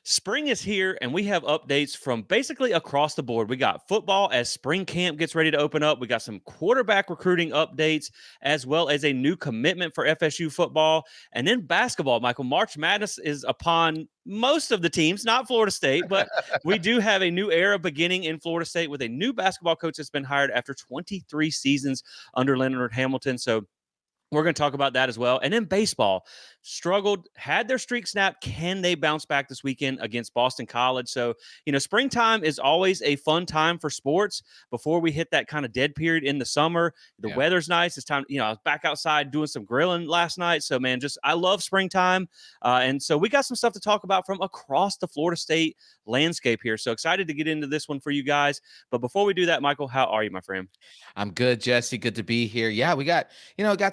Spring is here, and we have updates from basically across the board. We got football as spring camp gets ready to open up. We got some quarterback recruiting updates, as well as a new commitment for FSU football. And then basketball, Michael. March Madness is upon most of the teams, not Florida State, but we do have a new era beginning in Florida State with a new basketball coach that's been hired after 23 seasons under Leonard Hamilton. So we're going to talk about that as well. And then baseball struggled, had their streak snapped. Can they bounce back this weekend against Boston College? So, springtime is always a fun time for sports before we hit that kind of dead period in the summer. The Yeah. weather's nice. It's time, I was back outside doing some grilling last night. So, man, I love springtime. And so we got some stuff to talk about from across the Florida State landscape here. So excited to get into this one for you guys. But before we do that, Michael, how are you, my friend? I'm good, Jesse. Good to be here. Yeah, we got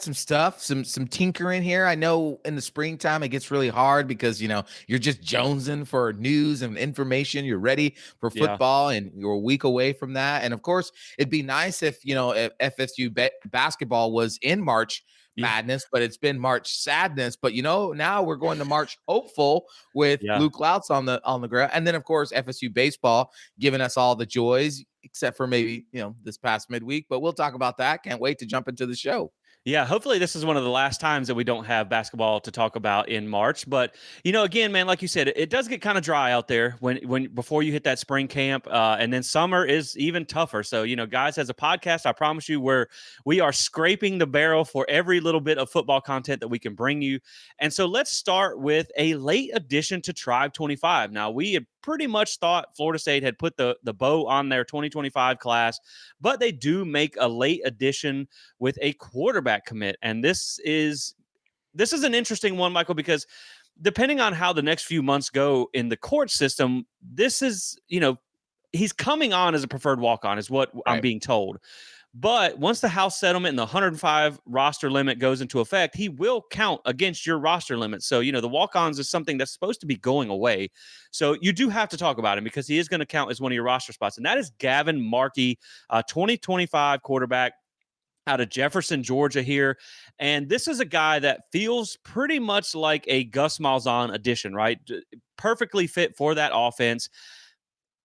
some stuff, some tinkering here. I know in the springtime it gets really hard because you're just jonesing for news and information. You're ready for Yeah. football, and you're a week away from that. And of course, it'd be nice if FSU basketball was in March Yeah. Madness, but it's been March Sadness. But now we're going to March Hopeful with Yeah. Luke Louts on the ground, and then of course FSU baseball giving us all the joys, except for maybe this past midweek. But we'll talk about that. Can't wait to jump into the show. Yeah, hopefully this is one of the last times that we don't have basketball to talk about in March. But again, man, like you said, it does get kind of dry out there when before you hit that spring camp, and then summer is even tougher. So guys, as a podcast, I promise you, we are scraping the barrel for every little bit of football content that we can bring you. And so let's start with a late addition to Tribe 25. Now we had pretty much thought Florida State had put the bow on their 2025 class, but they do make a late addition with a quarterback commit. And this is an interesting one, Michael, because depending on how the next few months go in the court system, this is, he's coming on as a preferred walk-on is what I'm Right. being told. But once the House settlement and the 105 roster limit goes into effect, he will count against your roster limit. So, the walk-ons is something that's supposed to be going away. So you do have to talk about him because he is going to count as one of your roster spots. And that is Gavin Mary, 2025 quarterback out of Jefferson, Georgia here. And this is a guy that feels pretty much like a Gus Malzahn addition, right? Perfectly fit for that offense.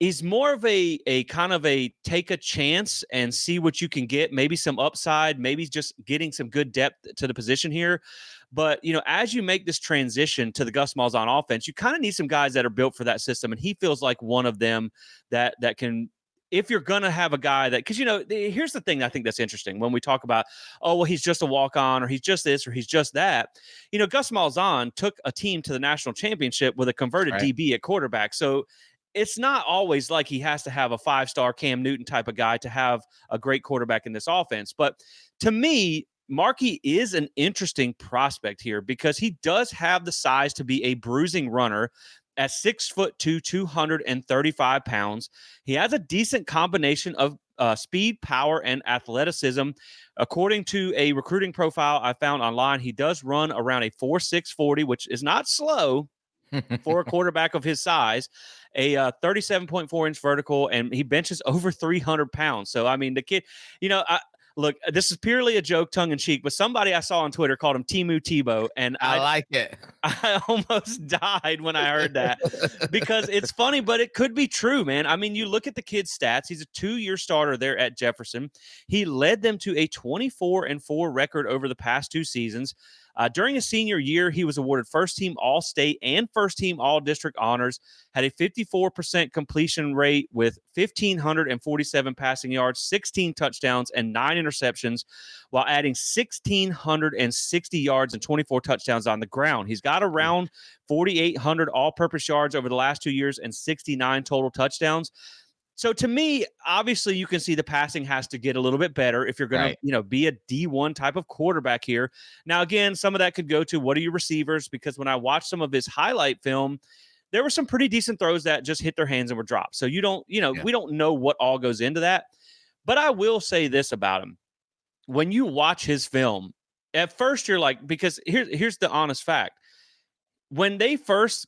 He's more of a kind of a take a chance and see what you can get, maybe some upside, maybe just getting some good depth to the position here. But, as you make this transition to the Gus Malzahn offense, you kind of need some guys that are built for that system. And he feels like one of them that can, if you're going to have a guy that, because, here's the thing I think that's interesting when we talk about, oh, well, he's just a walk-on or he's just this or he's just that. Gus Malzahn took a team to the national championship with a converted Right. DB at quarterback. So it's not always like he has to have a 5-star Cam Newton type of guy to have a great quarterback in this offense. But to me, Markey is an interesting prospect here because he does have the size to be a bruising runner at 6'2", 235 pounds. He has a decent combination of speed, power, and athleticism. According to a recruiting profile I found online, he does run around a 4.6 40, which is not slow for a quarterback of his size, a 37.4-inch vertical, and he benches over 300 pounds. So, I mean, the kid, look, this is purely a joke, tongue-in-cheek, but somebody I saw on Twitter called him Timu Tebow, and I like it. I almost died when I heard that because it's funny, but it could be true, man. I mean, you look at the kid's stats. He's a 2-year starter there at Jefferson. He led them to a 24-4 record over the past 2 seasons. During his senior year, he was awarded first-team All-State and first-team All-District honors, had a 54% completion rate with 1,547 passing yards, 16 touchdowns, and 9 interceptions, while adding 1,660 yards and 24 touchdowns on the ground. He's got around 4,800 all-purpose yards over the last 2 years and 69 total touchdowns. So to me, obviously, you can see the passing has to get a little bit better if you're going to, be a D1 type of quarterback here. Now, again, some of that could go to what are your receivers? Because when I watched some of his highlight film, there were some pretty decent throws that just hit their hands and were dropped. So we don't know what all goes into that. But I will say this about him. When you watch his film, at first you're like, because here's the honest fact. When he first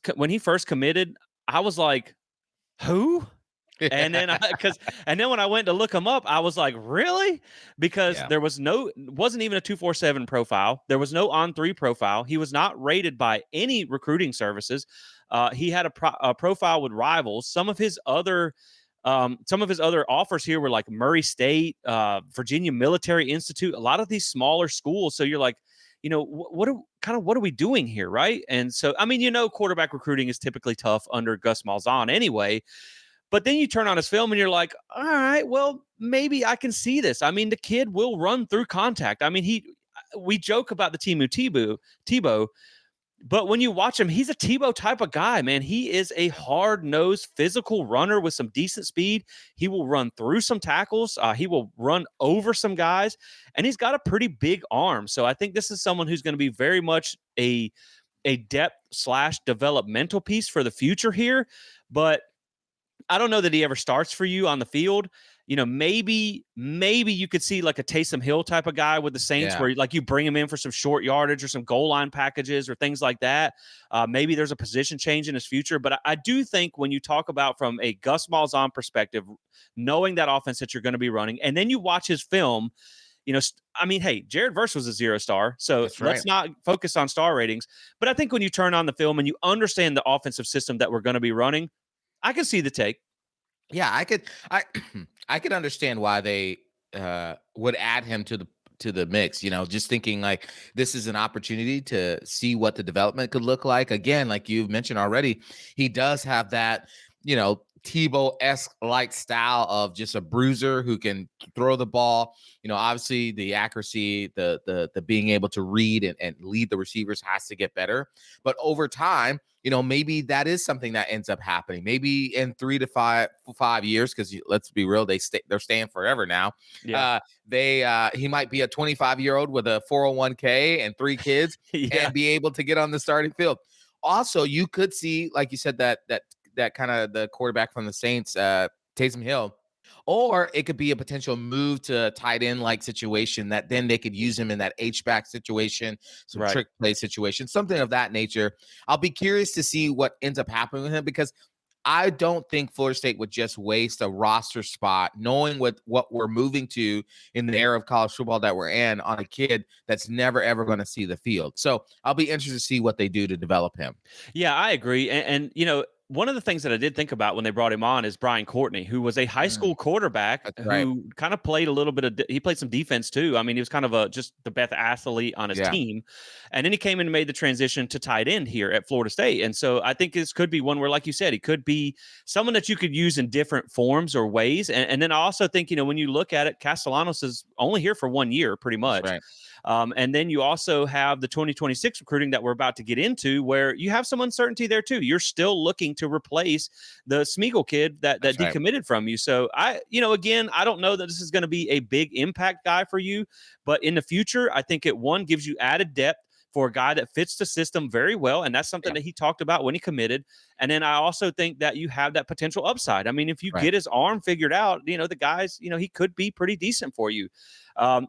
committed, I was like, who? And then when I went to look him up, I was like, really? Because there wasn't even a 247 profile. There was no on3 profile. He was not rated by any recruiting services. He had a profile with rivals. Some of his other offers here were like Murray State, Virginia Military Institute, a lot of these smaller schools. So you're like, what are we doing here, right? And so, I mean, quarterback recruiting is typically tough under Gus Malzahn anyway. But then you turn on his film and you're like, all right, well, maybe I can see this. I mean, the kid will run through contact. I mean, we joke about the Tebow, but when you watch him, he's a Tebow type of guy, man. He is a hard-nosed, physical runner with some decent speed. He will run through some tackles. He will run over some guys, and he's got a pretty big arm. So I think this is someone who's going to be very much a depth/developmental piece for the future here. But I don't know that he ever starts for you on the field. Maybe you could see like a Taysom Hill type of guy with the Saints Yeah. where like you bring him in for some short yardage or some goal line packages or things like that. Maybe there's a position change in his future. But I do think when you talk about from a Gus Malzahn perspective, knowing that offense that you're going to be running, and then you watch his film, I mean, hey, Jared Verse was a 0-star, so That's right. let's not focus on star ratings. But I think when you turn on the film and you understand the offensive system that we're going to be running, I can see the take. Yeah, I I could understand why they would add him to the mix, just thinking like this is an opportunity to see what the development could look like. Again, like you've mentioned already, he does have that, Tebow-esque like style of just a bruiser who can throw the ball. Obviously the accuracy, the being able to read and lead the receivers has to get better. But over time, maybe that is something that ends up happening. Maybe in 3 to 5 years, because let's be real, they're staying forever now. Yeah. He might be a 25-year-old with a 401k and 3 kids Yeah. and be able to get on the starting field. Also, you could see, like you said, that kind of the quarterback from the Saints, Taysom Hill. Or it could be a potential move to a tight end like situation that then they could use him in that H-back situation, some Right. trick play situation, something of that nature. I'll be curious to see what ends up happening with him, because I don't think Florida State would just waste a roster spot, knowing what we're moving to in the era of college football that we're in, on a kid that's never, ever going to see the field. So I'll be interested to see what they do to develop him. Yeah, I agree. And one of the things that I did think about when they brought him on is Brian Courtney, who was a high school quarterback That's right. who kind of played a little bit he played some defense too. I mean, he was kind of just the best athlete on his Yeah. team. And then he came in and made the transition to tight end here at Florida State. And so I think this could be one where, like you said, he could be someone that you could use in different forms or ways. And then I also think, when you look at it, Castellanos is only here for 1 year, pretty That's much. right. And then you also have the 2026 recruiting that we're about to get into, where you have some uncertainty there too. You're still looking to replace the Smeagol kid that That's right. decommitted from you. So again, I don't know that this is going to be a big impact guy for you, but in the future, I think it gives you added depth for a guy that fits the system very well. And that's something Yeah. that he talked about when he committed. And then I also think that you have that potential upside. I mean, if you Right. get his arm figured out, the guys, he could be pretty decent for you.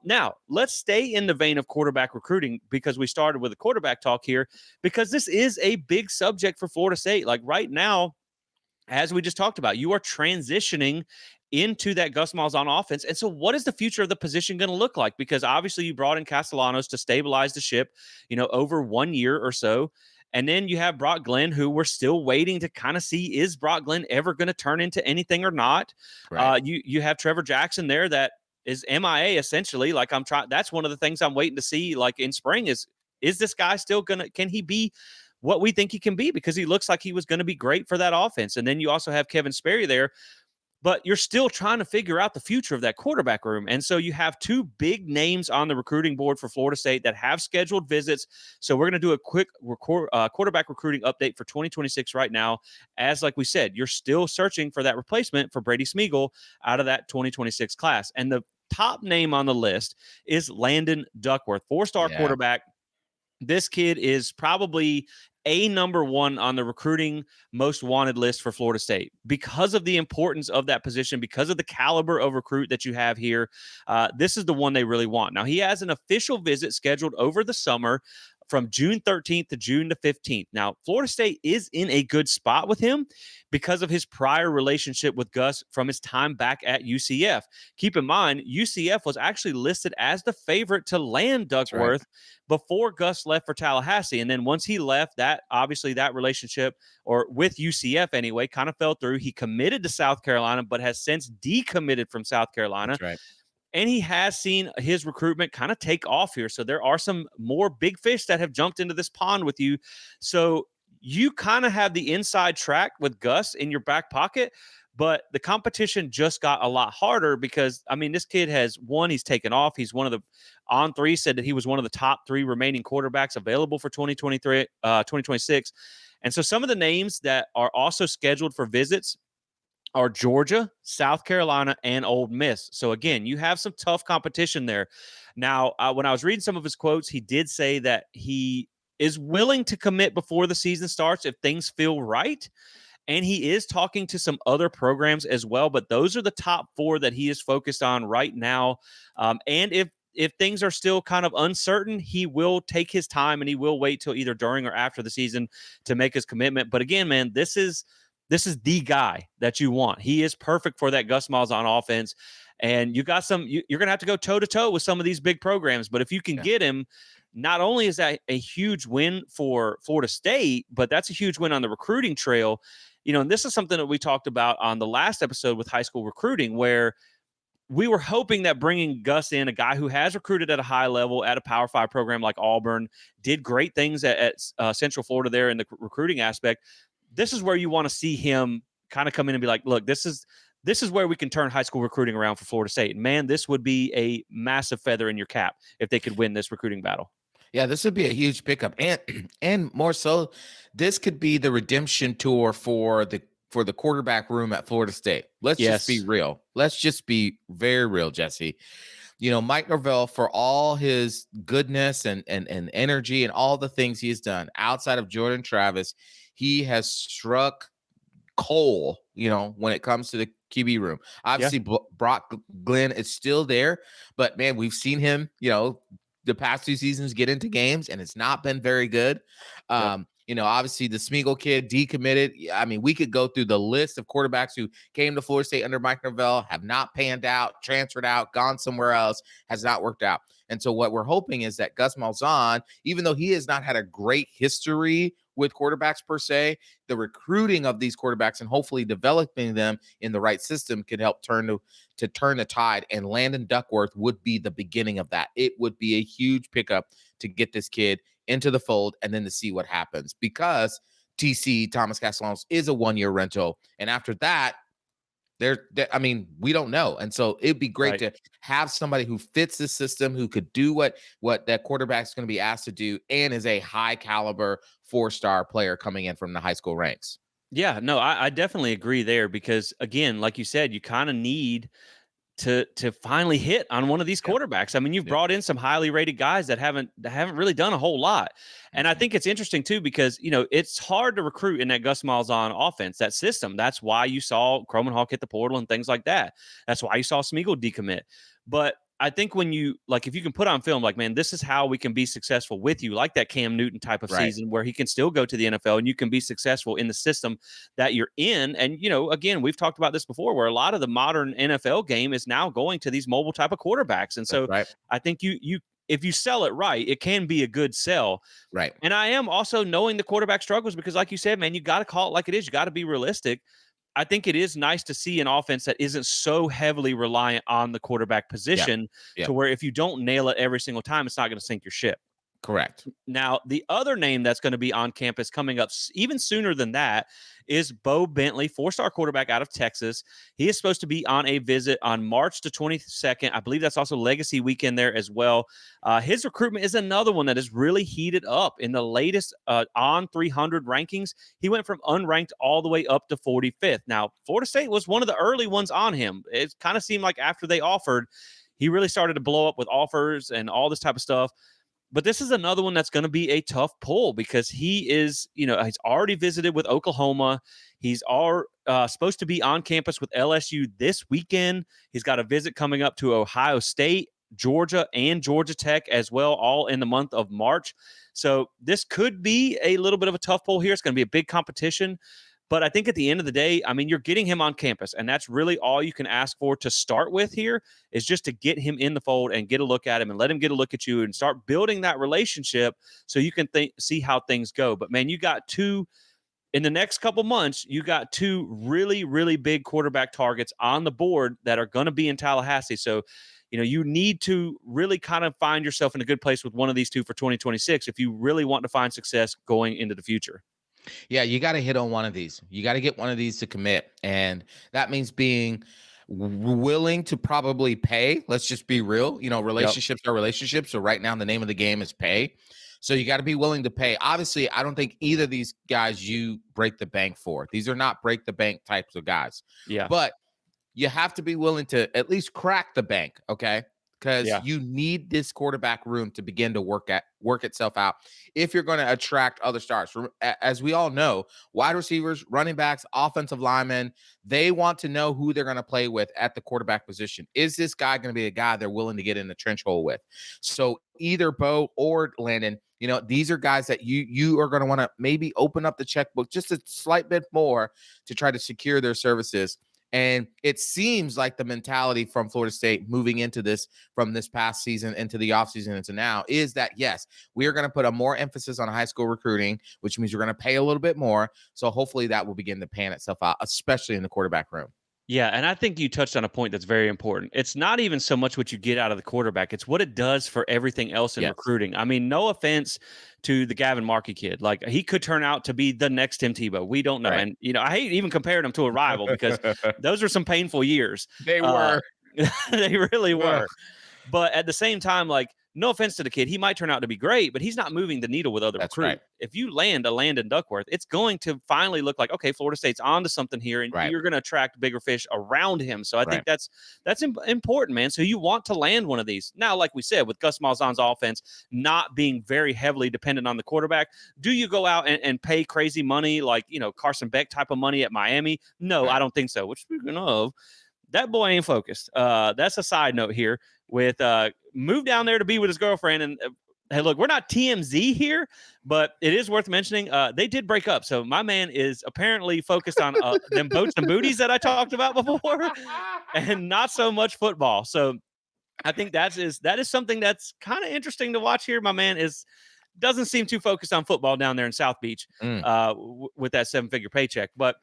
Now, let's stay in the vein of quarterback recruiting, because we started with a quarterback talk here, because this is a big subject for Florida State. Like right now, as we just talked about, you are transitioning into that Gus Malzahn offense. And so what is the future of the position going to look like? Because obviously you brought in Castellanos to stabilize the ship, over 1 year or so. And then you have Brock Glenn, who we're still waiting to kind of see, is Brock Glenn ever going to turn into anything or not? Right. You have Trevor Jackson there that is MIA essentially. Like that's one of the things I'm waiting to see, like in spring, is this guy still can he be what we think he can be? Because he looks like he was going to be great for that offense. And then you also have Kevin Sperry there, but you're still trying to figure out the future of that quarterback room. And so you have two big names on the recruiting board for Florida State that have scheduled visits. So we're going to do a quick quarterback recruiting update for 2026 right now. As like we said, you're still searching for that replacement for Brady Smeagol out of that 2026 class. And the top name on the list is Landon Duckworth, 4-star Yeah. quarterback. This kid is probably a number one on the recruiting most wanted list for Florida State because of the importance of that position, because of the caliber of recruit that you have here. This is the one they really want. Now, he has an official visit scheduled over the summer from June 13th to June the 15th. Now, Florida State is in a good spot with him because of his prior relationship with Gus from his time back at UCF. Keep in mind, UCF was actually listed as the favorite to land That's right. Duckworth before Gus left for Tallahassee. And then once he left, that obviously that relationship, or with UCF anyway, kind of fell through. He committed to South Carolina, but has since decommitted from South Carolina. That's right. And he has seen his recruitment kind of take off here. So there are some more big fish that have jumped into this pond with you. So you kind of have the inside track with Gus in your back pocket, but the competition just got a lot harder because, I mean, this kid has one, he's taken off. He's one of the on three said that he was one of the top three remaining quarterbacks available for 2026. And so some of the names that are also scheduled for visits are Georgia, South Carolina, and Ole Miss. So again, you have some tough competition there. Now, when I was reading some of his quotes, he did say that he is willing to commit before the season starts if things feel right. And he is talking to some other programs as well, but those are the top four that he is focused on right now. And if things are still kind of uncertain, he will take his time and he will wait till either during or after the season to make his commitment. But again, man, this is the guy that you want. He is perfect for that Gus Malzahn offense. And you got some, you're going to have to go toe to toe with some of these big programs. But if you can get him, not only is that a huge win for Florida State, but that's a huge win on the recruiting trail. And this is something that we talked about on the last episode with high school recruiting, where we were hoping that bringing Gus in, a guy who has recruited at a high level at a Power 5 program like Auburn, did great things at Central Florida there in the recruiting aspect. This is where you want to see him kind of come in and be like, look, this is where we can turn high school recruiting around for Florida State. Man, this would be a massive feather in your cap if they could win this recruiting battle. Yeah, this would be a huge pickup, and more so, this could be the redemption tour for the quarterback room at Florida State. Let's just be real. Let's just be very real, Jesse. Mike Norvell, for all his goodness and energy and all the things he's done outside of Jordan Travis, he has struck coal, when it comes to the QB room. Obviously, Brock Glenn is still there, but man, we've seen him, the past 2 seasons get into games, and it's not been very good. Obviously the Smeagol kid decommitted. I mean, we could go through the list of quarterbacks who came to Florida State under Mike Norvell, have not panned out, transferred out, gone somewhere else, has not worked out. And so what we're hoping is that Gus Malzahn, even though he has not had a great history with quarterbacks per se, the recruiting of these quarterbacks and hopefully developing them in the right system could help turn the tide. And Landon Duckworth would be the beginning of that. It would be a huge pickup to get this kid into the fold and then to see what happens, because TC Thomas Castellanos is a 1-year rental. And after that, we don't know. And so it'd be great to have somebody who fits the system, who could do what that quarterback's going to be asked to do, and is a high caliber 4-star player coming in from the high school ranks. Yeah, no, I definitely agree there, because again, like you said, you kind of need to finally hit on one of these quarterbacks. I mean, you've brought in some highly rated guys that haven't really done a whole lot. And I think it's interesting too, because, it's hard to recruit in that Gus Malzahn offense, that system. That's why you saw Croman hit the portal and things like that. That's why you saw Smeagol decommit. But I think when if you can put on film, like, man, this is how we can be successful with you, like that Cam Newton type of season where he can still go to the NFL and you can be successful in the system that you're in. And, again, we've talked about this before, where a lot of the modern NFL game is now going to these mobile type of quarterbacks. And so I think if you sell it right, it can be a good sell. Right. And I am also knowing the quarterback struggles, because like you said, man, you got to call it like it is. You got to be realistic. I think it is nice to see an offense that isn't so heavily reliant on the quarterback position to where if you don't nail it every single time, it's not going to sink your ship. Correct. Now, the other name that's going to be on campus coming up even sooner than that is Bo Bentley, 4-star quarterback out of Texas. He is supposed to be on a visit on March the 22nd. I believe that's also Legacy Weekend there as well. His recruitment is another one that is really heated up. In the latest on 300 rankings, he went from unranked all the way up to 45th. Now, Florida State was one of the early ones on him. It kind of seemed like after they offered, he really started to blow up with offers and all this type of stuff. But this is another one that's going to be a tough pull, because he is, he's already visited with Oklahoma. He's supposed to be on campus with LSU this weekend. He's got a visit coming up to Ohio State Georgia and Georgia Tech as well, all in the month of March. So this could be a little bit of a tough poll here. It's going to be a big competition. But I think at the end of the day, I mean, you're getting him on campus, and that's really all you can ask for to start with here is just to get him in the fold and get a look at him and let him get a look at you and start building that relationship so you can see how things go. But, man, you got two in the next couple months, you got two really, really big quarterback targets on the board that are going to be in Tallahassee. So, you need to really kind of find yourself in a good place with one of these two for 2026 if you really want to find success going into the future. Yeah, you got to hit on one of these. You got to get one of these to commit. And that means being willing to probably pay. Let's just be real. Relationships are relationships. So right now, the name of the game is pay. So you got to be willing to pay. Obviously, I don't think either of these guys you break the bank for. These are not break the bank types of guys. Yeah. But you have to be willing to at least crack the bank, okay? Because Yeah. you need this quarterback room to begin to work itself out if you're going to attract other stars. As we all know, wide receivers, running backs, offensive linemen, they want to know who they're going to play with at the quarterback position. Is this guy going to be a guy they're willing to get in the trench hole with? So either Bo or Landon, these are guys that you are going to want to maybe open up the checkbook just a slight bit more to try to secure their services. And it seems like the mentality from Florida State moving into this from this past season into the offseason into now is that, yes, we are going to put a more emphasis on high school recruiting, which means we're going to pay a little bit more. So hopefully that will begin to pan itself out, especially in the quarterback room. Yeah, and I think you touched on a point that's very important. It's not even so much what you get out of the quarterback, it's what it does for everything else in recruiting. I mean, no offense to the Gavin Mary kid. Like, he could turn out to be the next Tim Tebow. We don't know. Right. And, I hate even comparing him to a rival because those were some painful years. They were. They really were. But at the same time, like, no offense to the kid, he might turn out to be great, but he's not moving the needle with other That's recruits. right. If you land a Landon Duckworth, it's going to finally look like, okay, Florida State's onto something here, and Right. you're going to attract bigger fish around him. So I think Right. that's important, man. So you want to land one of these. Now, like we said, with Gus Malzahn's offense not being very heavily dependent on the quarterback, do you go out and pay crazy money like, Carson Beck type of money at Miami? No, Right. I don't think so. Which, speaking of, that boy ain't focused. That's a side note here with moved down there to be with his girlfriend. And hey, look, we're not TMZ here, but it is worth mentioning. They did break up. So my man is apparently focused on them boats and booties that I talked about before and not so much football. So I think that is something that's kind of interesting to watch here. My man doesn't seem too focused on football down there in South Beach with that 7-figure paycheck. But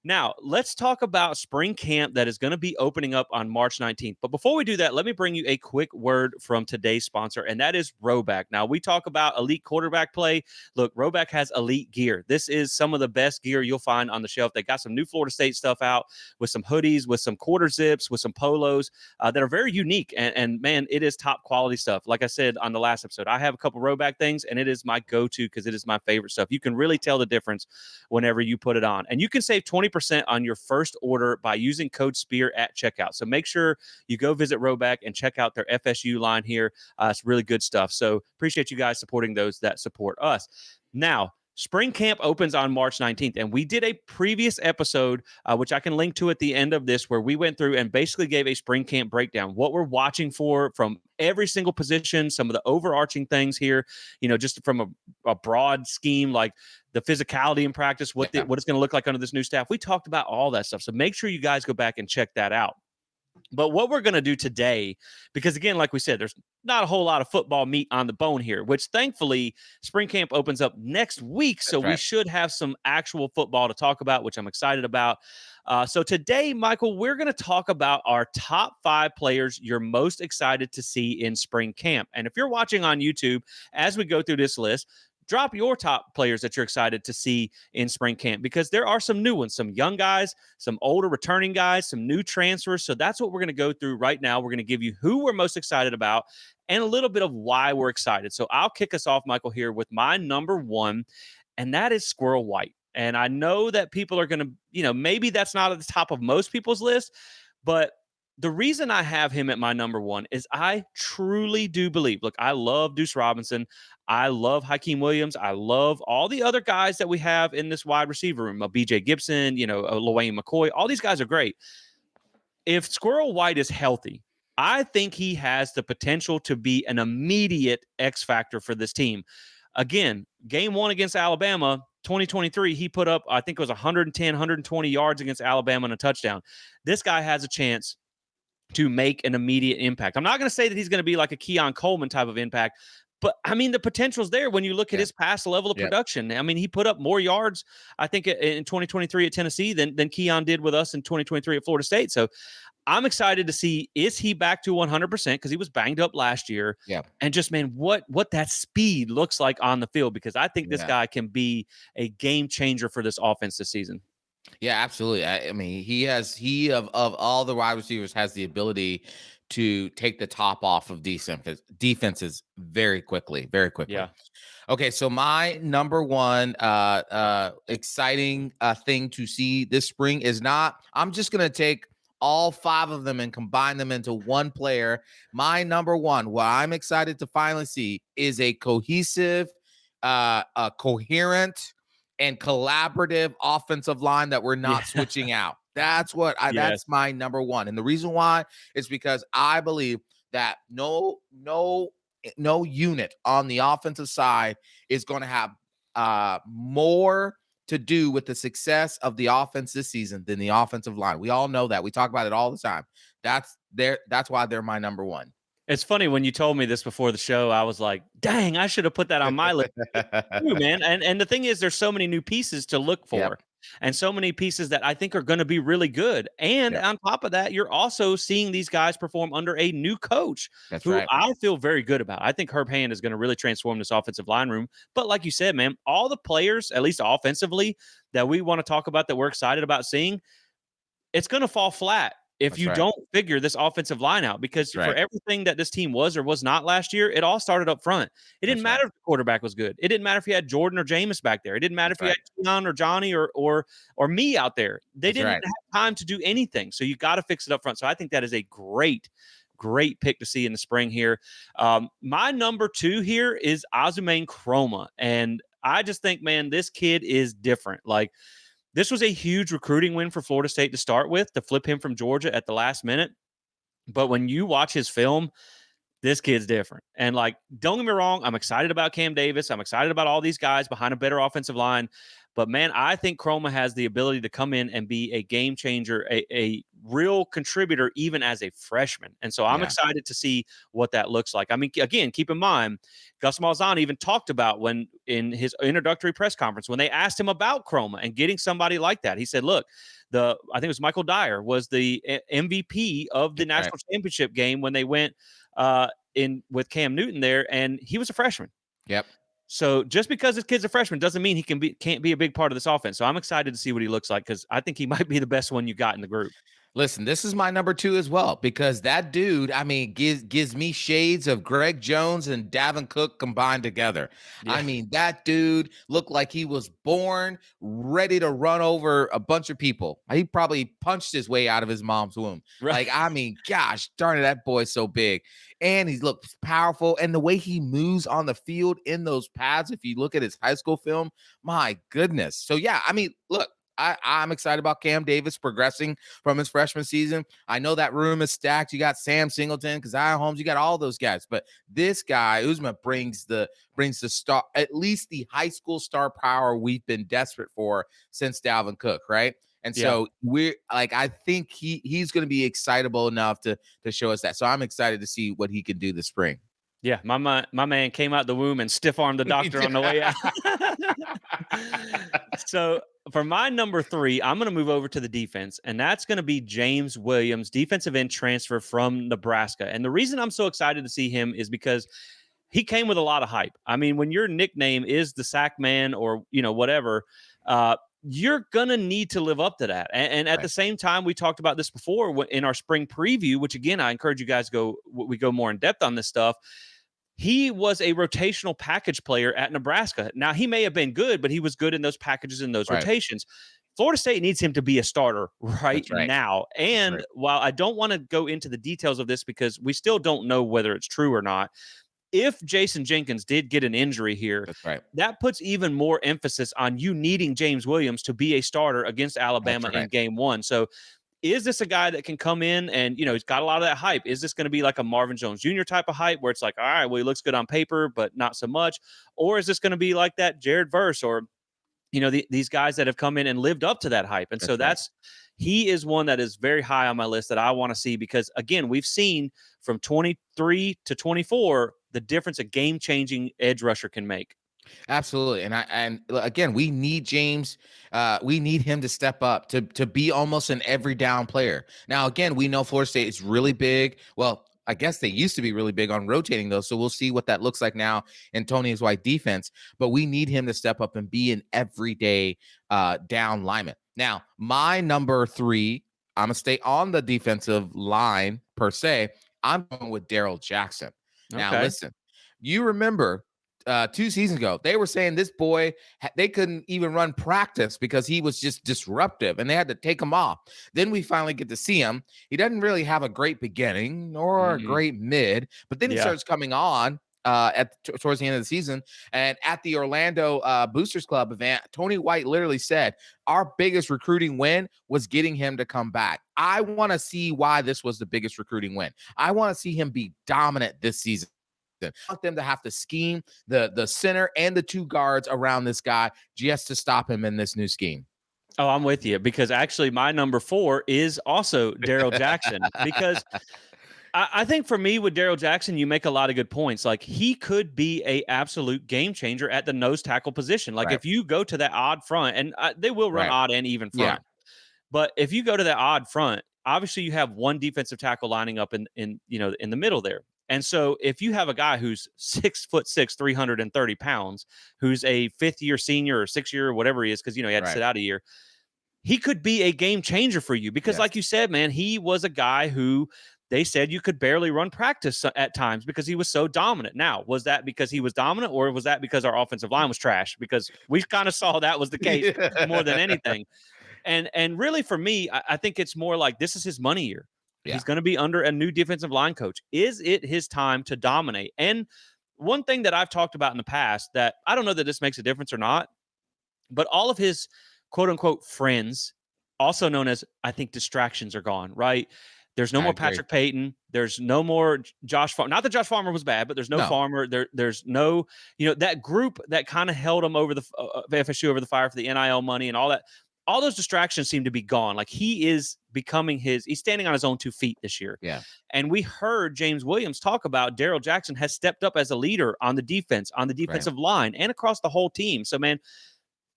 now let's talk about spring camp that is going to be opening up on March 19th. But before we do that, let me bring you a quick word from today's sponsor, and that is Roback. Now, we talk about elite quarterback play. Look, Roback has elite gear. This is some of the best gear you'll find on the shelf. They got some new Florida State stuff out with some hoodies, with some quarter zips, with some polos that are very unique. And man, it is top quality stuff. Like I said on the last episode, I have a couple Roback things, and it is my go-to because it is my favorite stuff. You can really tell the difference whenever you put it on. And you can save 20% on your first order by using code SPEAR at checkout. So make sure you go visit Roback and check out their FSU line here. It's really good stuff. So appreciate you guys supporting those that support us. Now, spring camp opens on March 19th, and we did a previous episode, which I can link to at the end of this, where we went through and basically gave a spring camp breakdown, what we're watching for from every single position, some of the overarching things here, just from a broad scheme, like the physicality in practice, what it's going to look like under this new staff. We talked about all that stuff. So make sure you guys go back and check that out. But what we're going to do today, because again, like we said, there's not a whole lot of football meat on the bone here, which thankfully spring camp opens up next week. So we should have some actual football to talk about, which I'm excited about. So today, Michael, we're going to talk about our top 5 players you're most excited to see in spring camp. And if you're watching on YouTube, as we go through this list, drop your top players that you're excited to see in spring camp, because there are some new ones, some young guys, some older returning guys, some new transfers. So that's what we're going to go through right now. We're going to give you who we're most excited about and a little bit of why we're excited. So I'll kick us off, Michael, here with my number 1, and that is Squirrel White. And I know that people are going to, maybe that's not at the top of most people's list, but the reason I have him at my number 1 is I truly do believe, look, I love Deuce Robinson. I love Hakeem Williams. I love all the other guys that we have in this wide receiver room. BJ Gibson, LaWayne McCoy, all these guys are great. If Squirrel White is healthy, I think he has the potential to be an immediate X factor for this team. Again, game one against Alabama, 2023, he put up, I think it was 110, 120 yards against Alabama and a touchdown. This guy has a chance to make an immediate impact. I'm not going to say that he's going to be like a Keon Coleman type of impact, but I mean, the potential's there when you look at Yeah. his past level of Yep. production. I mean, he put up more yards, I think, in 2023 at Tennessee than Keon did with us in 2023 at Florida State. So I'm excited to see, is he back to 100%, because he was banged up last year, Yeah. and just, man, what that speed looks like on the field, because I think this Yeah. guy can be a game changer for this offense this season. Yeah, absolutely. I mean, he of all the wide receivers has the ability to take the top off of defenses very quickly, very quickly. Yeah. Okay, so my number one exciting thing to see this spring is not, I'm just gonna take all five of them and combine them into one player. My number one, what I'm excited to finally see, is a cohesive, a coherent and collaborative offensive line that we're Yeah. not switching out. That's what I Yes. that's my number one. And the reason why is because I believe that no unit on the offensive side is going to have more to do with the success of the offense this season than the offensive line. We all know that. We talk about it all the time. That's why they're my number one. It's funny, when you told me this before the show, I was like, dang, I should have put that on my list. True, man. And the thing is, there's so many new pieces to look Yep. for, and so many pieces that I think are going to be really good. And Yep. on top of that, you're also seeing these guys perform under a new coach That's who right. I feel very good about. I think Herb Hand is going to really transform this offensive line room. But like you said, man, all the players, at least offensively, that we want to talk about, that we're excited about seeing, it's going to fall flat if That's you right. don't figure this offensive line out, because That's for right. everything that this team was or was not last year, it all started up front. It didn't That's right. matter if the quarterback was good. It didn't matter if you had Jordan or Jameis back there. It didn't matter That's if you had right. Keon or Johnny or me out there. They That's didn't right. have time to do anything. So you got to fix it up front. So I think that is a great pick to see in the spring here. My number two here is Azumain Chroma. And I just think, man, this kid is different. Like, this was a huge recruiting win for Florida State to start with, to flip him from Georgia at the last minute. But when you watch his film, this kid's different. And, like, don't get me wrong, I'm excited about Cam Davis. I'm excited about all these guys behind a better offensive line. But, man, I think Chroma has the ability to come in and be a game changer, a real contributor, even as a freshman. And so I'm Yeah. excited to see what that looks like. I mean, again, keep in mind, Gus Malzahn even talked about, when in his introductory press conference, when they asked him about Chroma and getting somebody like that, he said, look, I think it was Michael Dyer was the MVP of the That's right. national championship game when they went in with Cam Newton there, and he was a freshman. Yep. So just because this kid's a freshman doesn't mean he can't be a big part of this offense. So I'm excited to see what he looks like, because I think he might be the best one you got in the group. Listen, this is my number two as well, because that dude, I mean, gives me shades of Greg Jones and Davin Cook combined together. Yeah. I mean, that dude looked like he was born ready to run over a bunch of people. He probably punched his way out of his mom's womb. Right. Like, I mean, gosh darn it, that boy's so big. And he looks powerful. And the way he moves on the field in those pads, if you look at his high school film, my goodness. So, yeah, I mean, look, I'm excited about Cam Davis progressing from his freshman season. I know that room is stacked. You got Sam Singleton, Keziah Holmes, you got all those guys. But this guy, Uzma, brings the star, at least the high school star power we've been desperate for since Dalvin Cook, right? And Yeah. so we're like, I think he's going to be excitable enough to show us that. So I'm excited to see what he can do this spring. Yeah, my man came out the womb and stiff armed the doctor on the way out. So for my number three, I'm going to move over to the defense, and that's going to be James Williams, defensive end transfer from Nebraska. And the reason I'm so excited to see him is because he came with a lot of hype. I mean, when your nickname is the sack man, or whatever, you're gonna need to live up to that. And at Right. the same time, we talked about this before in our spring preview, which, again, I encourage you guys we go more in depth on this stuff. He was a rotational package player at Nebraska. Now, he may have been good, but he was good in those packages and those Right. rotations. Florida State needs him to be a starter right That's right. now. And Right. while I don't want to go into the details of this, because we still don't know whether it's true or not, if Jason Jenkins did get an injury here, That's right. that puts even more emphasis on you needing James Williams to be a starter against That's Alabama in right. game one. So is this a guy that can come in and, he's got a lot of that hype? Is this going to be like a Marvin Jones Jr. type of hype where it's like, all right, well, he looks good on paper, but not so much? Or is this going to be like that Jared Verse or, these guys that have come in and lived up to that hype? And so That's right. he is one that is very high on my list that I want to see because, again, we've seen from 23 to 24 the difference a game-changing edge rusher can make. Absolutely. And again, we need James. We need him to step up to be almost an every down player. Now, again, we know Florida State is really big. Well, I guess they used to be really big on rotating those. So we'll see what that looks like now in Tony's white defense. But we need him to step up and be an everyday down lineman. Now, my number 3, I'm gonna stay on the defensive line per se. I'm going with Daryl Jackson. Now, Okay. listen, you remember 2 seasons ago, they were saying this boy, they couldn't even run practice because he was just disruptive and they had to take him off. Then we finally get to see him. He doesn't really have a great beginning nor a Mm-mm. great mid, but then he Yeah. starts coming on towards the end of the season. And at the Orlando Boosters Club event, Tony White literally said, our biggest recruiting win was getting him to come back. I want to see why this was the biggest recruiting win. I want to see him be dominant this season. I want them to have to scheme the center and the 2 guards around this guy just to stop him in this new scheme. Oh, I'm with you because actually my number 4 is also Daryl Jackson because I think for me with Daryl Jackson, you make a lot of good points. Like he could be a absolute game changer at the nose tackle position. Like Right. if you go to that odd front, and they will run Right. odd and even Yeah. front, but if you go to that odd front, obviously you have one defensive tackle lining up in the middle there. And so if you have a guy who's 6'6", 330 pounds, who's a 5th-year senior or 6th-year or whatever he is, because he had to Right. sit out a year, he could be a game changer for you because, Yes. like you said, man, he was a guy who they said you could barely run practice at times because he was so dominant. Now, was that because he was dominant or was that because our offensive line was trash? Because we kind of saw that was the case more than anything. And really for me, I think it's more like this is his money year. Yeah. He's going to be under a new defensive line coach. Is it his time to dominate? And one thing that I've talked about in the past that I don't know that this makes a difference or not, but all of his quote unquote friends, also known as I think distractions, are gone, right? There's no I more agree. Patrick Payton. There's no more Josh Farmer. Not that Josh Farmer was bad, but there's no No. Farmer. There's no, that group that kind of held him over the FSU over the fire for the NIL money and all that. All those distractions seem to be gone. Like he is becoming he's standing on his own 2 feet this year. Yeah. And we heard James Williams talk about Daryl Jackson has stepped up as a leader on the defense, on the defensive line, and across the whole team. So, man,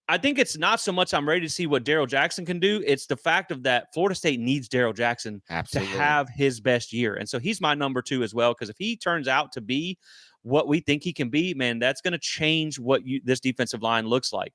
I think it's not so much I'm ready to see what Daryl Jackson can do. It's the fact of that Florida State needs Daryl Jackson Absolutely. to have his best year. And so he's my number 2 as well, because if he turns out to be what we think he can be, man, that's going to change what this defensive line looks like.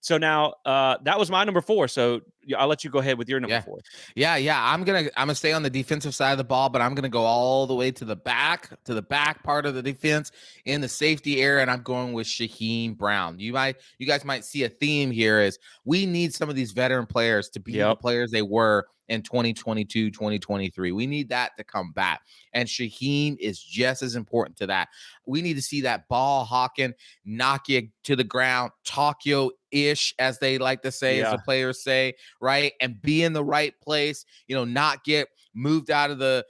So now that was my number 4. So I'll let you go ahead with your number 4. Yeah. I'm gonna stay on the defensive side of the ball, but I'm gonna go all the way to the back part of the defense in the safety area, and I'm going with Shaheem Brown. You guys might see a theme here is we need some of these veteran players to be the players they were in 2022, 2023. We need that to come back. And Shaheem is just as important to that. We need to see that ball hawking, knock you to the ground, talk you ish, as they like to say, as the players say, right? And be in the right place, not get moved out of the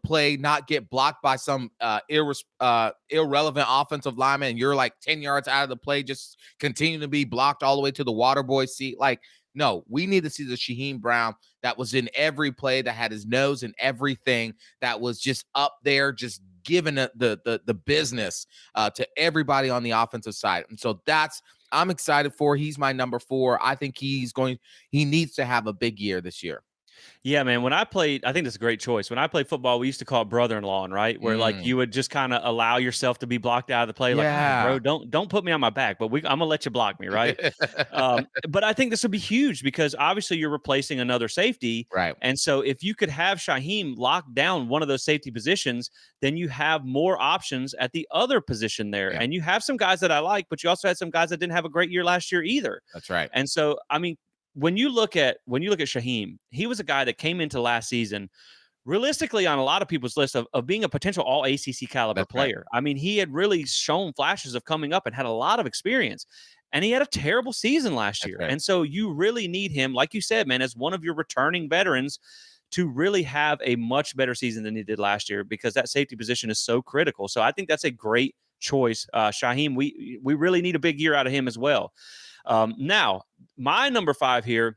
play, not get blocked by some irrelevant offensive lineman, and you're like 10 yards out of the play, just continue to be blocked all the way to the water boy seat. Like, no, we need to see the Shaheem Brown that was in every play, that had his nose in everything, that was just up there, just giving the business to everybody on the offensive side. And so I'm excited for. He's my number 4. I think he needs to have a big year this year. Yeah, man. When I played, I think that's a great choice. When I played football, we used to call it brother-in-law, right? Where like you would just kind of allow yourself to be blocked out of the play. Like, all right, bro, don't put me on my back, but I'm gonna let you block me, right? But I think this would be huge because obviously you're replacing another safety, right? And so if you could have Shaheem lock down one of those safety positions, then you have more options at the other position there, and you have some guys that I like, but you also had some guys that didn't have a great year last year either. That's right. And so, I mean, when you look at Shaheem, he was a guy that came into last season realistically on a lot of people's list of being a potential all ACC caliber player. Right. I mean, he had really shown flashes of coming up and had a lot of experience. and he had a terrible season last That's year. right. And so you really need him, like you said, man, as one of your returning veterans to really have a much better season than he did last year, because that safety position is so critical. So I think that's a great choice. Shaheem, we really need a big year out of him as well. Now, my number 5 here,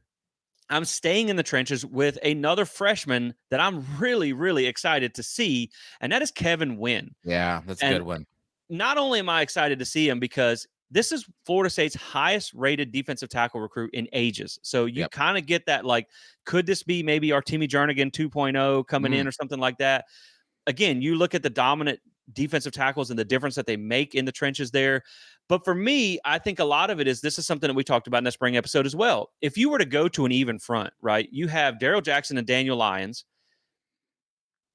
I'm staying in the trenches with another freshman that I'm really, really excited to see, and that is Kevin Wynn. Yeah, that's a And good one. not only am I excited to see him because this is Florida State's highest rated defensive tackle recruit in ages. So you Yep. kind of get that, like, could this be maybe Artemi Jernigan 2.0 coming Mm, in or something like that? Again, you look at the dominant defensive tackles and the difference that they make in the trenches there. But for me, I think a lot of it is, this is something that we talked about in the spring episode as well. If you were to go to an even front, right, you have Daryl Jackson and Daniel Lyons,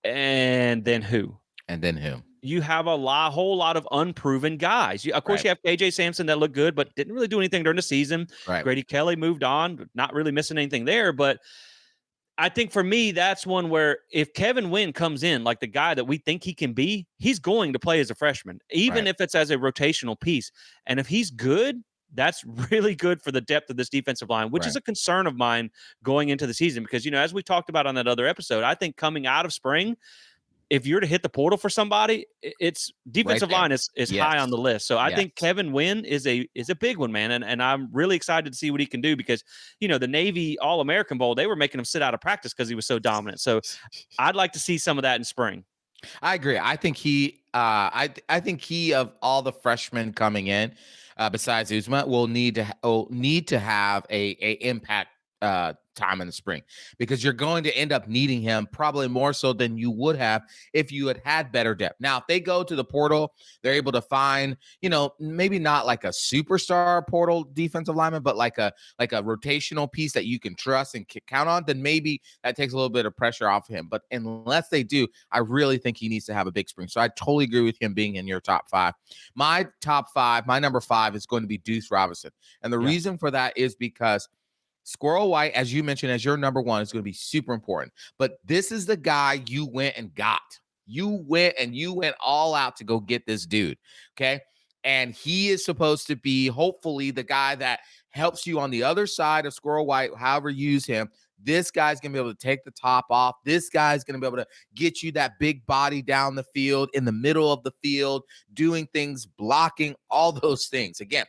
and then who? and then who? You have whole lot of unproven guys. Of course, Right. you have KJ Sampson that looked good, but didn't really do anything during the season. Right. Grady Kelly moved on, not really missing anything there. But I think for me, that's one where if Kevin Wynn comes in like the guy that we think he can be, he's going to play as a freshman, even Right. if it's as a rotational piece. And if he's good, that's really good for the depth of this defensive line, which is Right. a concern of mine going into the season. Because, as we talked about on that other episode, I think coming out of spring, if you're to hit the portal for somebody, it's Right defensive there. line is Yes. high on the list. So I Yes. think Kevin Wynn is a big one, man. And I'm really excited to see what he can do, because, the Navy All-American Bowl, they were making him sit out of practice because he was so dominant. So I'd like to see some of that in spring. I agree. I think I think he, of all the freshmen coming in, besides Uzma, will need to have a impact time in the spring, because you're going to end up needing him probably more so than you would have if you had better depth. Now, if they go to the portal, they're able to find, maybe not like a superstar portal defensive lineman, but like a rotational piece that you can trust and count on, then maybe that takes a little bit of pressure off him. But unless they do, I really think he needs to have a big spring. So I totally agree with him being in your top 5. My top 5, my number 5 is going to be Deuce Robinson. And the Yeah. reason for that is because Squirrel White, as you mentioned, as your number 1, is going to be super important. But this is the guy you went and got. You went all out to go get this dude. Okay. And he is supposed to be, hopefully, the guy that helps you on the other side of Squirrel White, however you use him. This guy's going to be able to take the top off. This guy's going to be able to get you that big body down the field, in the middle of the field, doing things, blocking, all those things. Again,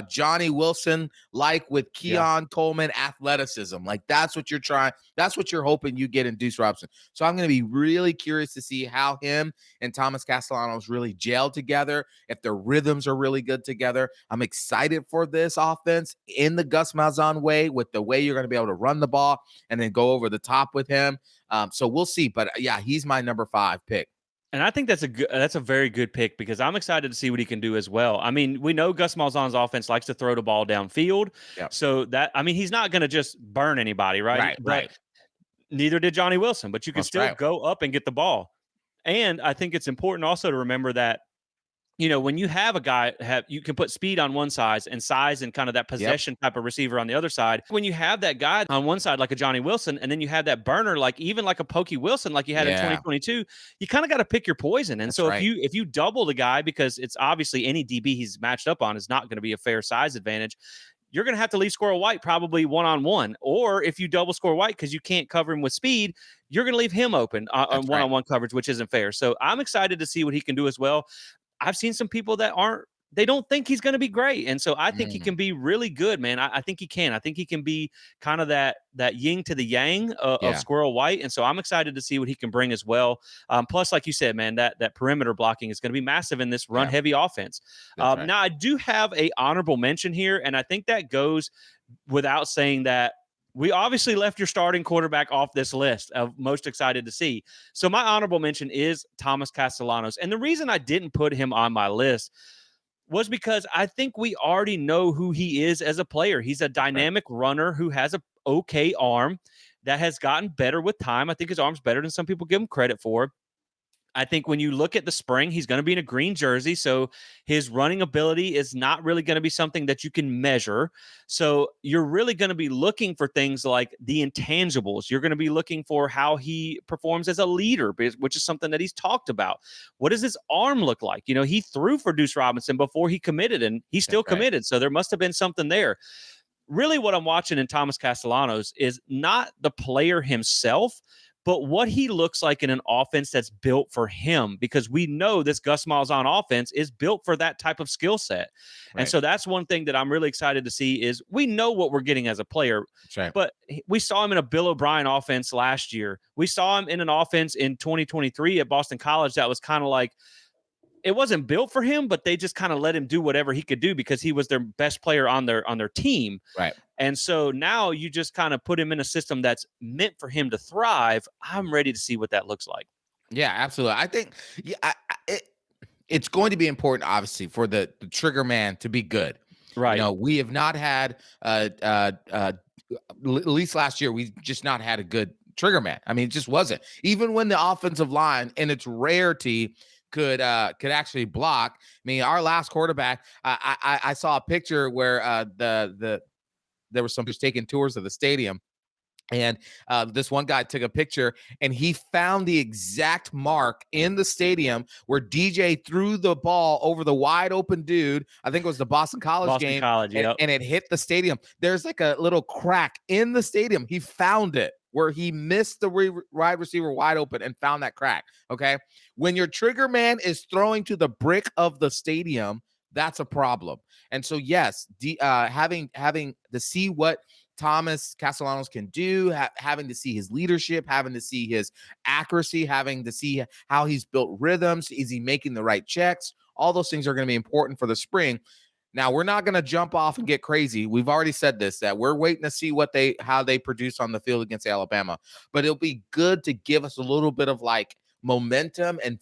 Johnny Wilson, like with Keon Coleman athleticism. Like that's what you're trying. That's what you're hoping you get in Deuce Robinson. So I'm going to be really curious to see how him and Thomas Castellanos really gel together, if their rhythms are really good together. I'm excited for this offense in the Gus Malzahn way, with the way you're going to be able to run the ball and then go over the top with him. So we'll see. But yeah, he's my number 5 pick. And I think that's a very good pick, because I'm excited to see what he can do as well. I mean, we know Gus Malzahn's offense likes to throw the ball downfield. Yep. So he's not going to just burn anybody, right? Right. Neither did Johnny Wilson, but you can That's still right. go up and get the ball. And I think it's important also to remember that, when you have a guy, you can put speed on one side and size and kind of that possession type of receiver on the other side. When you have that guy on one side, like a Johnny Wilson, and then you have that burner, like even like a Pokey Wilson, like you had in 2022, you kind of got to pick your poison. And That's so right. if you double the guy, because it's obviously any DB he's matched up on is not going to be a fair size advantage, you're going to have to leave Squirrel White probably one-on-one. Or if you double Squirrel White because you can't cover him with speed, you're going to leave him open on one-on-one coverage, which isn't fair. So I'm excited to see what he can do as well. I've seen some people that they don't think he's going to be great. And so I think he can be really good, man. I think he can. I think he can be kind of that yin to the yang of Squirrel White. And so I'm excited to see what he can bring as well. Plus, like you said, man, that perimeter blocking is going to be massive in this run heavy offense. Right. Now, I do have a honorable mention here, and I think that goes without saying that we obviously left your starting quarterback off this list of most excited to see. So my honorable mention is Thomas Castellanos. And the reason I didn't put him on my list was because I think we already know who he is as a player. He's a dynamic runner who has a okay arm that has gotten better with time. I think his arm's better than some people give him credit for. I think when you look at the spring, he's going to be in a green jersey. So his running ability is not really going to be something that you can measure. So you're really going to be looking for things like the intangibles. You're going to be looking for how he performs as a leader, which is something that he's talked about. What does his arm look like? You know, he threw for Deuce Robinson before he committed, and he's That's still right. committed. So there must have been something there. Really, what I'm watching in Thomas Castellanos is not the player himself, but what he looks like in an offense that's built for him, because we know this Gus Malzahn offense is built for that type of skill set. And Right. so that's one thing that I'm really excited to see is we know what we're getting as a player, That's right. but we saw him in a Bill O'Brien offense last year. We saw him in an offense in 2023 at Boston College that was kind of like, it wasn't built for him, but they just kind of let him do whatever he could do because he was their best player on their team. Right. And so now you just kind of put him in a system that's meant for him to thrive. I'm ready to see what that looks like. Yeah, absolutely. I think yeah, it's going to be important, obviously, for the trigger man to be good. You Right. know, we have not had at least last year, we just not had a good trigger man. I mean, it just wasn't. Even when the offensive line in its rarity could actually block. I mean, our last quarterback, I saw a picture where there was some just taking tours of the stadium. And this one guy took a picture and he found the exact mark in the stadium where DJ threw the ball over the wide open dude. I think it was the Boston College Boston game, College. Yep. and it hit the stadium. There's like a little crack in the stadium. He found it where he missed the wide receiver wide open and found that crack. Okay. When your trigger man is throwing to the brick of the stadium, that's a problem. And so, yes, having to see what Thomas Castellanos can do, having to see his leadership, having to see his accuracy, having to see how he's built rhythms. Is he making the right checks? All those things are going to be important for the spring. Now, we're not going to jump off and get crazy. We've already said this, that we're waiting to see how they produce on the field against Alabama. But it'll be good to give us a little bit of like momentum and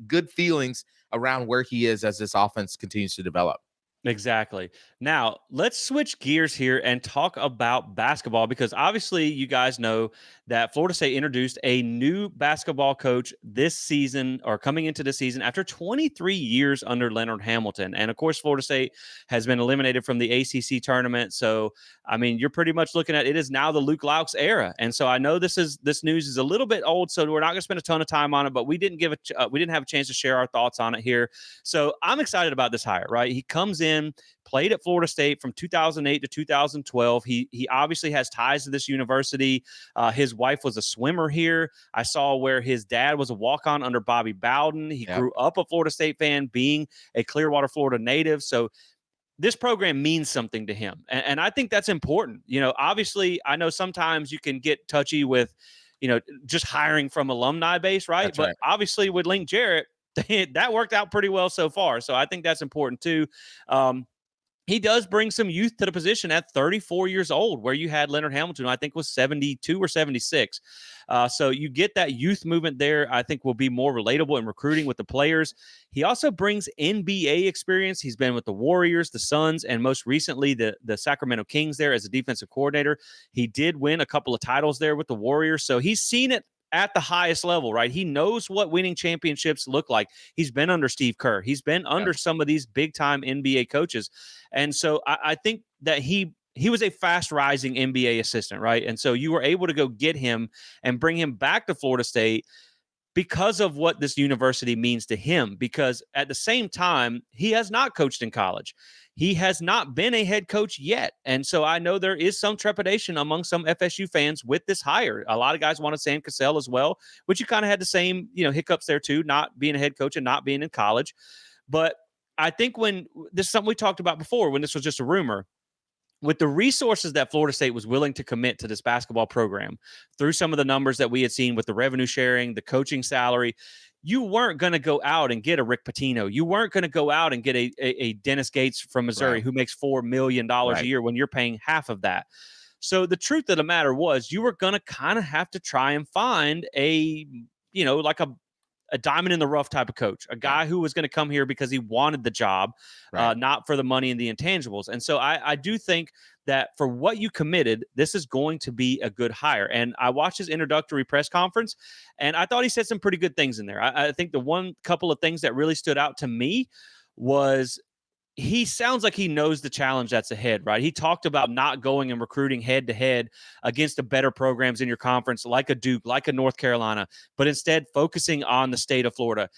good feelings around where he is as this offense continues to develop. Exactly. Now, let's switch gears here and talk about basketball because obviously you guys know that Florida State introduced a new basketball coach this season or coming into the season after 23 years under Leonard Hamilton. And of course, Florida State has been eliminated from the ACC tournament. So, I mean, you're pretty much looking at it is now the Luke Laux era. And so I know this news is a little bit old, so we're not going to spend a ton of time on it, but we didn't have a chance to share our thoughts on it here. So I'm excited about this hire, right? He comes in, played at Florida State from 2008 to 2012. He obviously has ties to this university. His wife was a swimmer here. I saw where his dad was a walk-on under Bobby Bowden. He Yep. grew up a Florida State fan, being a Clearwater, Florida native. So this program means something to him. And I think that's important. You know, obviously, I know sometimes you can get touchy with, just hiring from alumni base, right? That's But right. obviously with Link Jarrett, that worked out pretty well so far. So I think that's important too. He does bring some youth to the position at 34 years old, where you had Leonard Hamilton, I think was 72 or 76. So you get that youth movement there. I think will be more relatable in recruiting with the players. He also brings NBA experience. He's been with the Warriors, the Suns, and most recently the Sacramento Kings there as a defensive coordinator. He did win a couple of titles there with the Warriors. So he's seen it at the highest level, right? He knows what winning championships look like. He's been under Steve Kerr. He's been under some of these big time NBA coaches. And so I think that he was a fast rising NBA assistant, right? And so you were able to go get him and bring him back to Florida State because of what this university means to him. Because at the same time, he has not coached in college. He has not been a head coach yet. And so I know there is some trepidation among some FSU fans with this hire. A lot of guys wanted Sam Cassell as well, which you kind of had the same, hiccups there too, not being a head coach and not being in college. But I think when this is something we talked about before, when this was just a rumor, with the resources that Florida State was willing to commit to this basketball program through some of the numbers that we had seen with the revenue sharing, the coaching salary, you weren't going to go out and get a Rick Pitino. You weren't going to go out and get a Dennis Gates from Missouri Right. who makes $4 million a year when you're paying half of that. So the truth of the matter was you were going to kind of have to try and find like a diamond in the rough type of coach, a guy who was going to come here because he wanted the job, Right. not for the money and the intangibles. And so I do think that for what you committed, this is going to be a good hire. And I watched his introductory press conference, and I thought he said some pretty good things in there. I think the one couple of things that really stood out to me was he sounds like he knows the challenge that's ahead, right? He talked about not going and recruiting head to head against the better programs in your conference, like a Duke, like a North Carolina, but instead focusing on the state of Florida.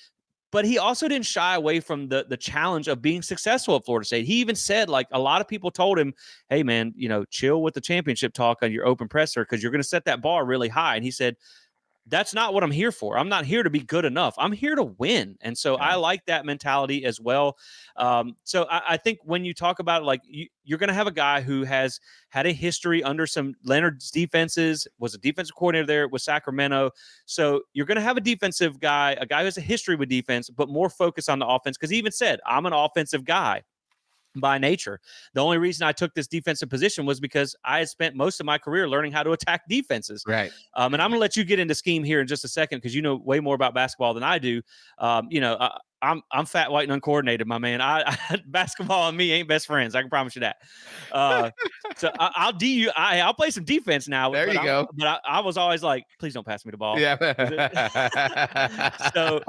But he also didn't shy away from the challenge of being successful at Florida State. He even said, like, a lot of people told him, hey, man, chill with the championship talk on your open presser because you're going to set that bar really high. And he said, that's not what I'm here for. I'm not here to be good enough. I'm here to win. And so I Yeah. like that mentality as well. So I think when you talk about it, like you're going to have a guy who has had a history under some Leonard's defenses, was a defensive coordinator there with Sacramento. So you're going to have a defensive guy, a guy who has a history with defense, but more focus on the offense. Because he even said, I'm an offensive guy by nature. The only reason I took this defensive position was because I had spent most of my career learning how to attack defenses. Right. And I'm going to let you get into scheme here in just a second because you know way more about basketball than I do. I'm fat, white, and uncoordinated, my man. Basketball and me ain't best friends. I can promise you that. I'll play some defense now, There but you go. I was always like, please don't pass me the ball. Yeah. So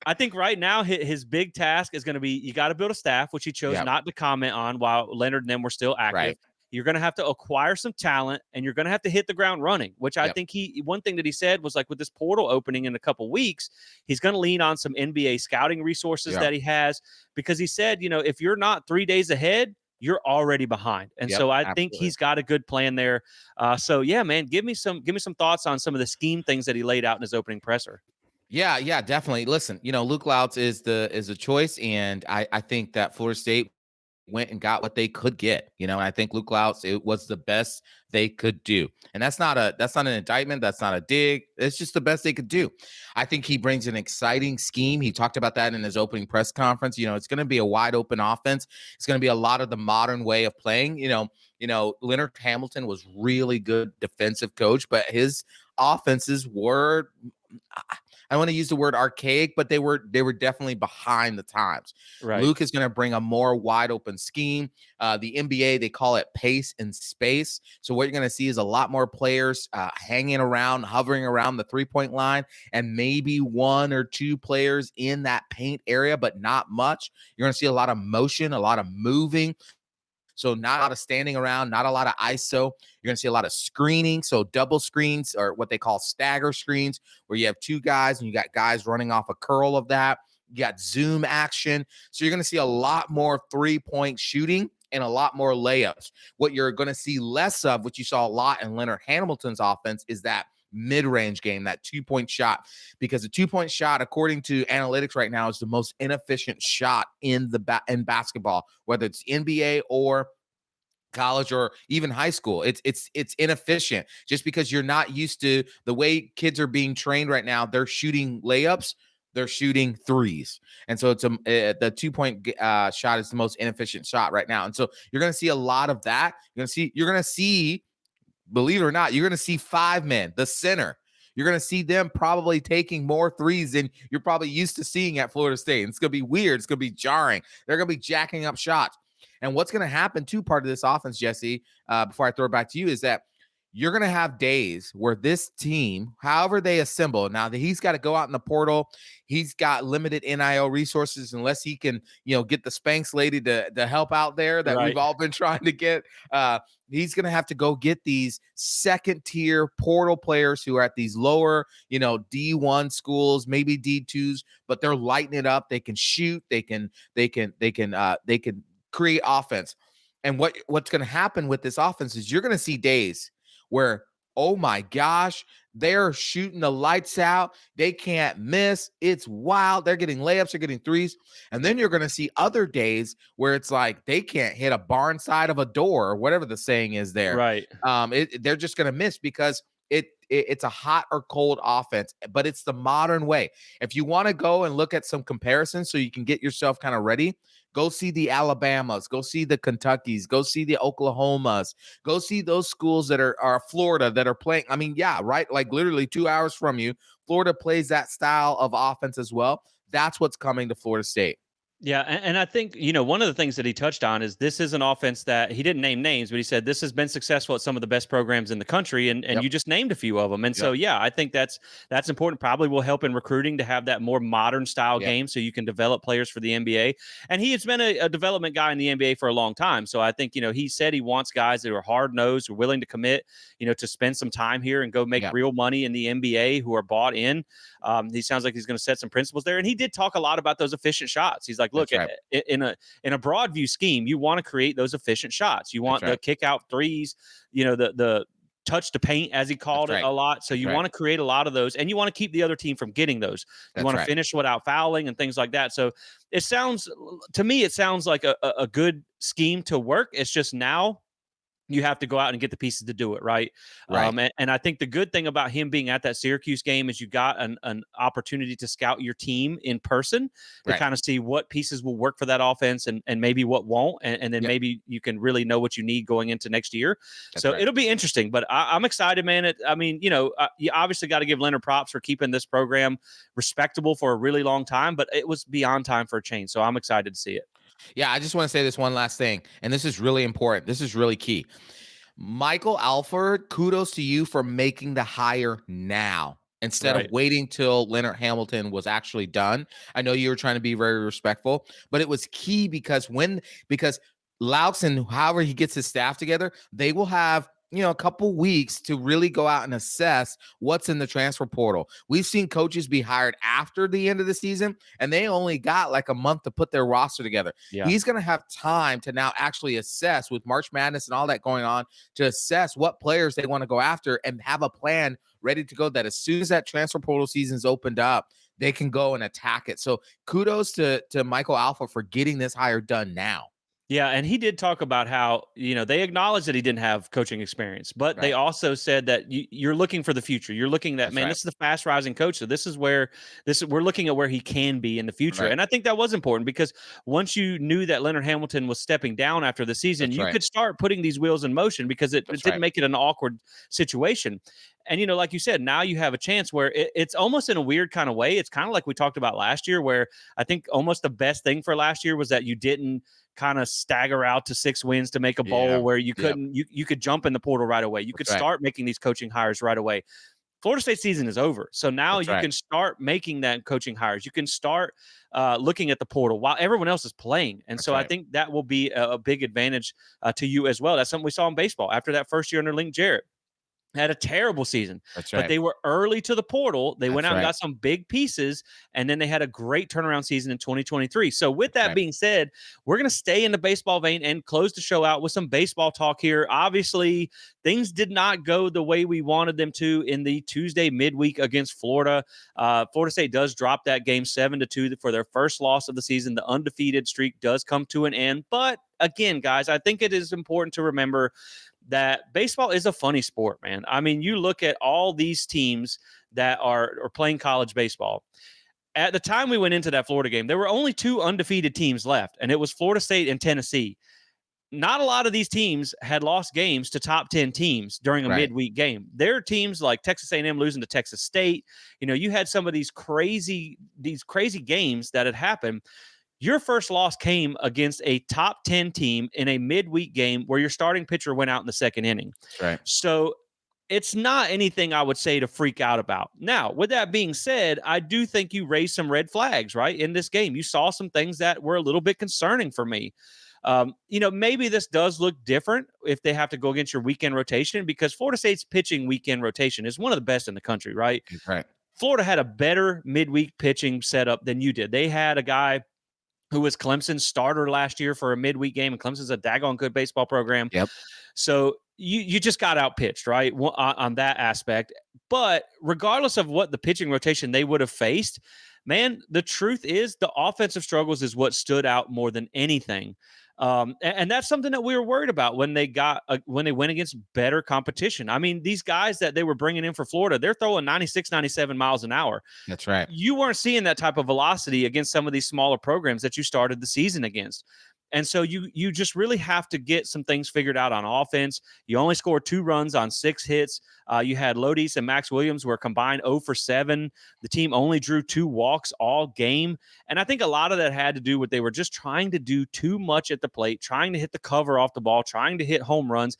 I think right now his big task is going to be you got to build a staff, which he chose Yep. not to comment on while Leonard and them were still active. Right. You're going to have to acquire some talent, and you're going to have to hit the ground running. Which I Yep. think one thing that he said was like with this portal opening in a couple weeks, he's going to lean on some NBA scouting resources Yep. that he has because he said, if you're not 3 days ahead, you're already behind. And Yep. so I think Absolutely. he's got a good plan there. So yeah, man, give me some thoughts on some of the scheme things that he laid out in his opening presser. Yeah, yeah, definitely. Listen, Luke Louts is a choice, and I think that Florida State went and got what they could get. And I think Luke Louts, it was the best they could do, and that's not an indictment, that's not a dig. It's just the best they could do. I think he brings an exciting scheme. He talked about that in his opening press conference. It's going to be a wide open offense. It's going to be a lot of the modern way of playing. Leonard Hamilton was really good defensive coach, but his offenses were, I want to use the word archaic, but they were definitely behind the times. Right. Luke is going to bring a more wide open scheme. The NBA, they call it pace and space. So what you're going to see is a lot more players hanging around, hovering around the 3-point line, and maybe one or two players in that paint area, but not much. You're going to see a lot of motion, a lot of moving. So not a lot of standing around, not a lot of ISO. You're going to see a lot of screening. So double screens, or what they call stagger screens, where you have two guys and you got guys running off a curl of that. You got zoom action. So you're going to see a lot more 3-point shooting and a lot more layups. What you're going to see less of, which you saw a lot in Leonard Hamilton's offense, is that mid-range game, that 2-point shot, because the 2-point shot, according to analytics right now, is the most inefficient shot in basketball, whether it's NBA or college or even high school. It's inefficient just because you're not used to the way kids are being trained right now. They're shooting layups, they're shooting threes, and so it's the 2-point shot is the most inefficient shot right now. And so you're going to see a lot of that. You're going to see, believe it or not, you're going to see 5 men, the center. You're going to see them probably taking more threes than you're probably used to seeing at Florida State. And it's going to be weird. It's going to be jarring. They're going to be jacking up shots. And what's going to happen to part of this offense, Jesse, before I throw it back to you, is that you're going to have days where this team, however they assemble, now that he's got to go out in the portal, he's got limited NIL resources unless he can, get the Spanx lady to help out there that we've all been trying to get. He's going to have to go get these second tier portal players who are at these lower, D1 schools, maybe D2s, but they're lighting it up. They can shoot. They can create offense. And what's going to happen with this offense is you're going to see days where, oh my gosh, they're shooting the lights out. They can't miss. It's wild. They're getting layups, they're getting threes. And then you're going to see other days where it's like they can't hit a barn side of a door, or whatever the saying is there. Right. They're just going to miss because it's a hot or cold offense, but it's the modern way. If you want to go and look at some comparisons so you can get yourself kind of ready, go see the Alabamas, go see the Kentuckys, go see the Oklahomas, go see those schools that are Florida that are playing. I mean, yeah, right. Like literally 2 hours from you, Florida plays that style of offense as well. That's what's coming to Florida State. Yeah, and I think, one of the things that he touched on is this is an offense that he didn't name names, but he said this has been successful at some of the best programs in the country, and Yep. you just named a few of them. And so, Yep. yeah, I think that's important. Probably will help in recruiting to have that more modern style Yep. game so you can develop players for the NBA. And he has been a development guy in the NBA for a long time. So I think, he said he wants guys that are hard nosed, who are willing to commit, to spend some time here and go make Yep. real money in the NBA, who are bought in. He sounds like he's going to set some principles there, and he did talk a lot about those efficient shots. He's like, look, That's right. in a broad view scheme, you want to create those efficient shots. You That's want the right. kick out threes, the touch to paint, as he That's called it, right. a lot. So That's you right. want to create a lot of those, and you want to keep the other team from getting those. You That's want to right. finish without fouling and things like that. So it sounds to me, it sounds like a good scheme to work. It's just now you have to go out and get the pieces to do it, right? Right. And I think the good thing about him being at that Syracuse game is you got an opportunity to scout your team in person to Right. kind of see what pieces will work for that offense and maybe what won't. And then Yep. maybe you can really know what you need going into next year. That's So right. it'll be interesting, but I'm excited, man. You obviously got to give Leonard props for keeping this program respectable for a really long time, but it was beyond time for a change. So I'm excited to see it. Yeah, I just want to say this one last thing, and this is really important. This is really key. Michael Alford, kudos to you for making the hire now instead of Right. waiting till Leonard Hamilton was actually done. I know you were trying to be very respectful, but it was key because Laux and however he gets his staff together, they will have a couple weeks to really go out and assess what's in the transfer portal. We've seen coaches be hired after the end of the season, and they only got like a month to put their roster together. Yeah. He's going to have time to now actually assess with March Madness and all that going on to assess what players they want to go after and have a plan ready to go that as soon as that transfer portal season's opened up, they can go and attack it. So kudos to Michael Alpha for getting this hire done now. Yeah, and he did talk about how, they acknowledged that he didn't have coaching experience, but they Right. also said that you're looking for the future. You're looking that, That's man, right. this is the fast rising coach. So we're looking at where he can be in the future. Right. And I think that was important because once you knew that Leonard Hamilton was stepping down after the season, That's you right. could start putting these wheels in motion because it That's didn't right. make it an awkward situation. And, like you said, now you have a chance where it's almost in a weird kind of way. It's kind of like we talked about last year, where I think almost the best thing for last year was that you didn't kind of stagger out to 6 wins to make a Yeah. bowl where you Yep. couldn't you could jump in the portal right away. You could That's right. start making these coaching hires right away. Florida State season is over. So now That's you right. can start making that coaching hires. You can start looking at the portal while everyone else is playing. And That's so I right. think that will be a big advantage to you as well. That's something we saw in baseball after that first year under Link Jarrett. Had a terrible season, That's but right. they were early to the portal. They went That's out and right. got some big pieces, and then they had a great turnaround season in 2023. So, with That's that right. being said, we're going to stay in the baseball vein and close the show out with some baseball talk here. Obviously, things did not go the way we wanted them to in the Tuesday midweek against Florida. Florida State does drop that game 7-2 for their first loss of the season. The undefeated streak does come to an end, but again, guys, I think it is important to remember that baseball is a funny sport, man. I mean, you look at all these teams that are playing college baseball. At the time we went into that Florida game, there were only two undefeated teams left, and it was Florida State and Tennessee. Not a lot of these teams had lost games to top 10 teams during a Right. midweek game. There are teams like Texas A&M losing to Texas State. You had some of these crazy games that had happened. Your first loss came against a top 10 team in a midweek game where your starting pitcher went out in the second inning. That's right. So it's not anything I would say to freak out about. Now, with that being said, I do think you raised some red flags, right? In this game, you saw some things that were a little bit concerning for me. Maybe this does look different if they have to go against your weekend rotation because Florida State's pitching weekend rotation is one of the best in the country, right? That's right. Florida had a better midweek pitching setup than you did. They had a guy who was Clemson's starter last year for a midweek game, and Clemson's a daggone good baseball program. Yep. So you just got outpitched, right, on that aspect. But regardless of what the pitching rotation they would have faced, man, the truth is the offensive struggles is what stood out more than anything. And that's something that we were worried about when they went against better competition. I mean, these guys that they were bringing in for Florida, they're throwing 96, 97 miles an hour. That's right. You weren't seeing that type of velocity against some of these smaller programs that you started the season against. And so you just really have to get some things figured out on offense. You only scored 2 runs on 6 hits. You had Lodis and Max Williams were combined 0 for 7. The team only drew 2 walks all game. And I think a lot of that had to do with they were just trying to do too much at the plate, trying to hit the cover off the ball, trying to hit home runs.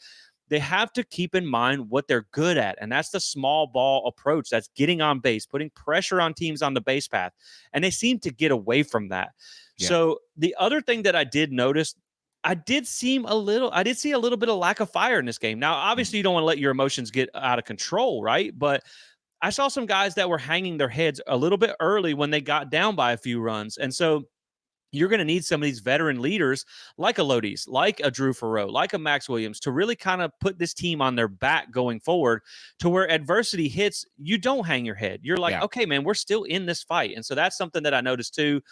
They have to keep in mind what they're good at, and that's the small ball approach. That's getting on base, putting pressure on teams on the base path, and they seem to get away from that. Yeah. So the other thing that I did notice, I did see a little bit of lack of fire in this game. Now, obviously, you don't want to let your emotions get out of control, right? But I saw some guys that were hanging their heads a little bit early when they got down by a few runs, and so you're going to need some of these veteran leaders like a Lodis, like a Drew Farrow, like a Max Williams to really kind of put this team on their back going forward to where adversity hits, you don't hang your head. You're like, Yeah. okay, man, we're still in this fight. And so that's something that I noticed too.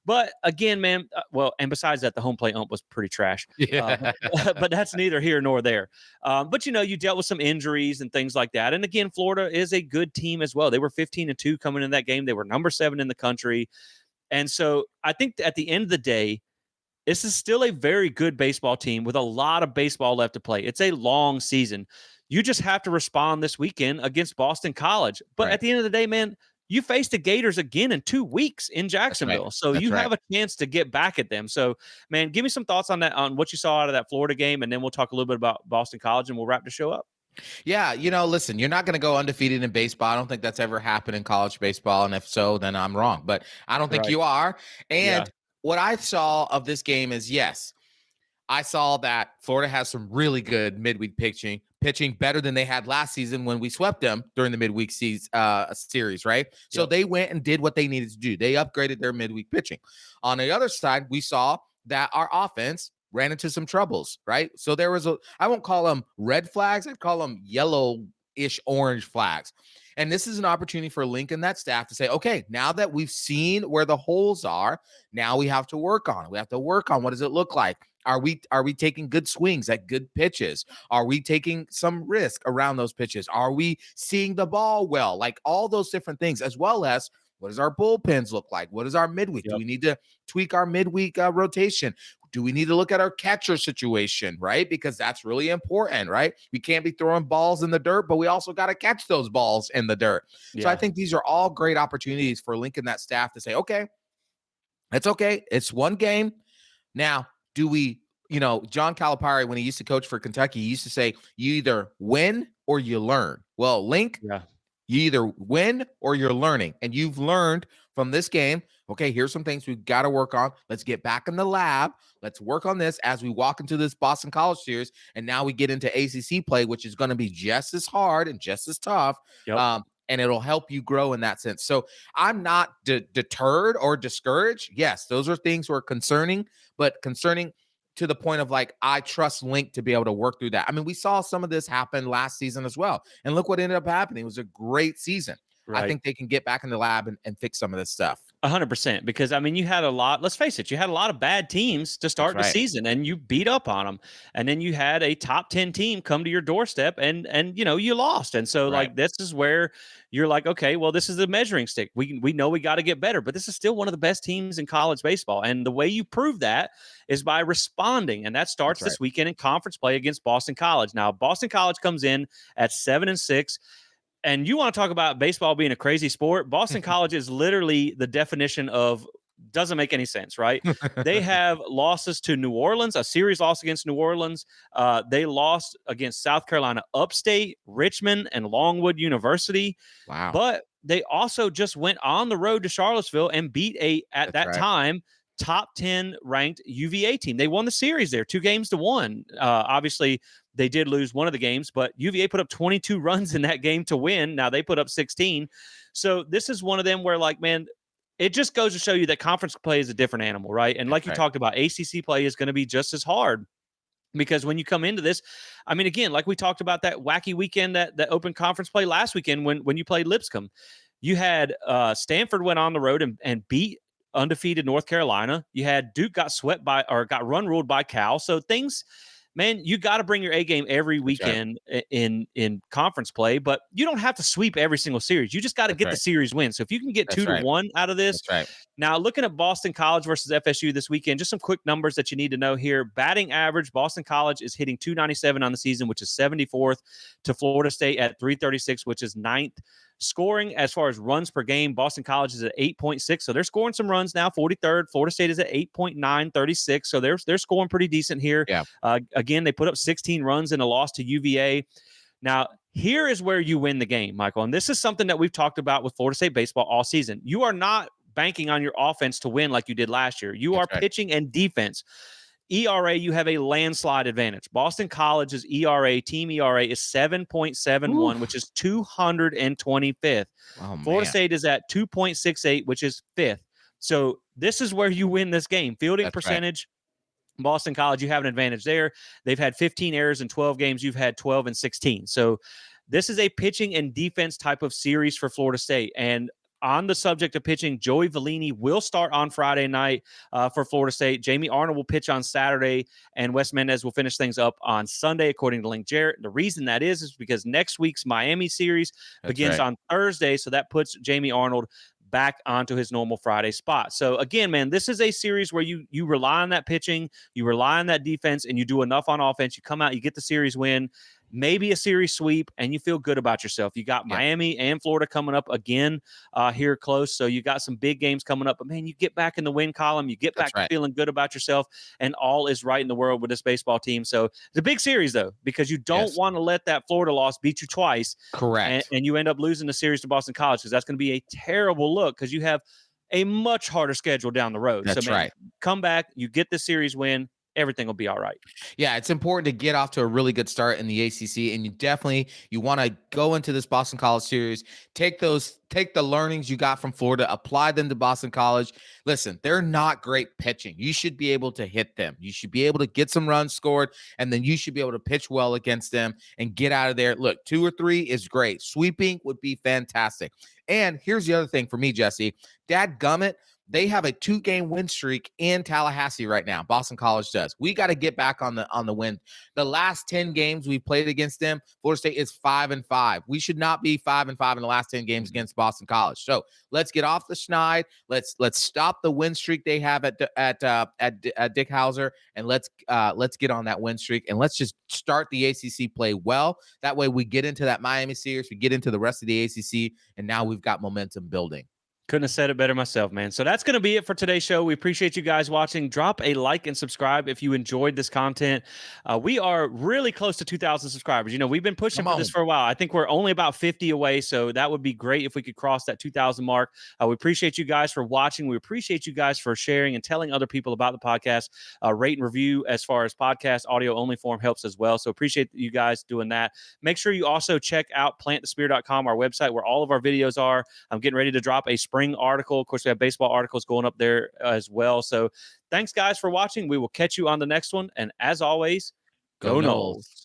But again, man, well, and besides that, the home plate ump was pretty trash. Yeah. But that's neither here nor there. But you dealt with some injuries and things like that. And again, Florida is a good team as well. They were 15-2 coming in that game. They were number 7 in the country. And so I think at the end of the day, this is still a very good baseball team with a lot of baseball left to play. It's a long season. You just have to respond this weekend against Boston College. But Right. at the end of the day, man, you face the Gators again in 2 weeks in That's right. Jacksonville. So That's you right. have a chance to get back at them. So, man, give me some thoughts on that, on what you saw out of that Florida game, and then we'll talk a little bit about Boston College, and we'll wrap the show up. Yeah, listen, you're not going to go undefeated in baseball. I don't think that's ever happened in college baseball. And if so, then I'm wrong. But I don't think Right. you are. Yeah. And what I saw of this game is, yes, I saw that Florida has some really good midweek pitching better than they had last season when we swept them during the midweek series, right? So Yep. they went and did what they needed to do. They upgraded their midweek pitching. On the other side, we saw that our offense ran into some troubles, right? So there was I won't call them red flags, I'd call them yellow-ish orange flags. And this is an opportunity for Link and that staff to say, okay, now that we've seen where the holes are, now we have to work on it. We have to work on what does it look like? Are we taking good swings at good pitches? Are we taking some risk around those pitches? Are we seeing the ball well? Like all those different things, as well as what does our bullpens look like? What is our midweek? Do Yep. we need to tweak our midweek rotation? Do we need to look at our catcher situation, right? Because that's really important, right? We can't be throwing balls in the dirt, but we also got to catch those balls in the dirt. So I think these are all great opportunities for Lincoln, that staff to say, okay, it's okay. It's one game. Now, do we, John Calipari, when he used to coach for Kentucky, he used to say, you either win or you learn. Well, Link, Yeah. you either win or you're learning. And you've learned from this game. Okay, here's some things we've got to work on. Let's get back in the lab. Let's work on this as we walk into this Boston College series. And now we get into ACC play, which is going to be just as hard and just as tough. Yep. And it'll help you grow in that sense. So I'm not deterred or discouraged. Yes, those are things that are concerning, but concerning to the point of like, I trust Link to be able to work through that. I mean, we saw some of this happen last season as well. And look what ended up happening. It was a great season. Right. I think they can get back in the lab and fix some of this stuff. 100%, because I mean, you had a lot, let's face it, you had a lot of bad teams to start the season and you beat up on them. And then you had a top 10 team come to your doorstep and you lost. And so like, this is where you're like, okay, well, this is the measuring stick. We know we got to get better, but this is still one of the best teams in college baseball. And the way you prove that is by responding. And that starts this weekend in conference play against Boston College. Now, Boston College comes in at 7-6. And you want to talk about baseball being a crazy sport? Boston College is literally the definition of doesn't make any sense, right? They have losses to New Orleans, a series loss against New Orleans. They lost against South Carolina Upstate, Richmond, and Longwood University. Wow. But they also just went on the road to Charlottesville and beat at that time, top 10 ranked UVA team. They won the series there, 2-1. Obviously, they did lose one of the games, but UVA put up 22 runs in that game to win. Now they put up 16. So this is one of them where, like, man, it just goes to show you that conference play is a different animal, right? And like you talked about, ACC play is going to be just as hard. Because when you come into this, I mean, again, like we talked about that wacky weekend, that open conference play last weekend when you played Lipscomb, you had Stanford went on the road and beat undefeated North Carolina. You had Duke got run ruled by Cal. So things man, you got to bring your A game every That's right. weekend in conference play, but you don't have to sweep every single series. You just got to That's get the right. series win. So if you can get That's 2-1 out of this, That's right. now, looking at Boston College versus FSU this weekend, just some quick numbers that you need to know here. Batting average, Boston College is hitting 297 on the season, which is 74th to Florida State at 336, which is ninth. Scoring, as far as runs per game, Boston College is at 8.6, so they're scoring some runs now. 43rd, Florida State is at 8.9, 36, so they're scoring pretty decent here. Yeah. Again, they put up 16 runs in a loss to UVA. Now, here is where you win the game, Michael, and this is something that we've talked about with Florida State baseball all season. You are not banking on your offense to win like you did last year. You That's are right. pitching and defense. ERA, you have a landslide advantage. Boston College's ERA, team ERA, is 7.71, which is 225th. Oh Florida man. State is at 2.68, which is fifth. So this is where you win this game. Fielding That's right. percentage, Boston College, you have an advantage there. They've had 15 errors in 12 games. You've had 12 and 16. So this is a pitching and defense type of series for Florida State. And on the subject of pitching, Joey Vellini will start on Friday night for Florida State. Jamie Arnold will pitch on Saturday, and Wes Mendez will finish things up on Sunday, according to Link Jarrett. The reason that is because next week's Miami series That's begins right. on Thursday, so that puts Jamie Arnold back onto his normal Friday spot. So again, man, this is a series where you rely on that pitching, you rely on that defense, and you do enough on offense. You come out, you get the series win, maybe a series sweep, and you feel good about yourself. You got Yeah. Miami and Florida coming up again here close. So you got some big games coming up. But man, you get back in the win column, you get That's back to right. feeling good about yourself, and all is right in the world with this baseball team. So it's a big series though, because you don't Yes. want to let that Florida loss beat you twice. Correct. And you end up losing the series to Boston College, because that's going to be a terrible look, because you have a much harder schedule down the road. So That's man, right. come back, you get the series win, everything will be all right. Yeah, it's important to get off to a really good start in the ACC, and you want to go into this Boston College series, take the learnings you got from Florida, apply them to Boston College. Listen, they're not great pitching. You should be able to hit them. You should be able to get some runs scored, and then you should be able to pitch well against them and get out of there. Look, 2 or 3 is great. Sweeping would be fantastic. And here's the other thing for me, Jesse. Dadgummit, they have a 2-game win streak in Tallahassee right now. Boston College does. We got to get back on the win. The last 10 games we've played against them, Florida State is 5-5. We should not be 5-5 in the last 10 games against Boston College. So let's get off the schneid. Let's stop the win streak they have at Dick Hauser, and let's get on that win streak, and let's just start the ACC play well. That way we get into that Miami series, we get into the rest of the ACC, and now we've got momentum building. Couldn't have said it better myself, man. So that's going to be it for today's show. We appreciate you guys watching. Drop a like and subscribe if you enjoyed this content. We are really close to 2,000 subscribers. You know, we've been pushing for this for a while. I think we're only about 50 away, so that would be great if we could cross that 2,000 mark. We appreciate you guys for watching. We appreciate you guys for sharing and telling other people about the podcast. Rate and review as far as podcast audio only form helps as well. So appreciate you guys doing that. Make sure you also check out plantthespear.com, our website, where all of our videos are. I'm getting ready to drop a spring article. Of course, we have baseball articles going up there as well. So thanks, guys, for watching. We will catch you on the next one. And as always, go Noles.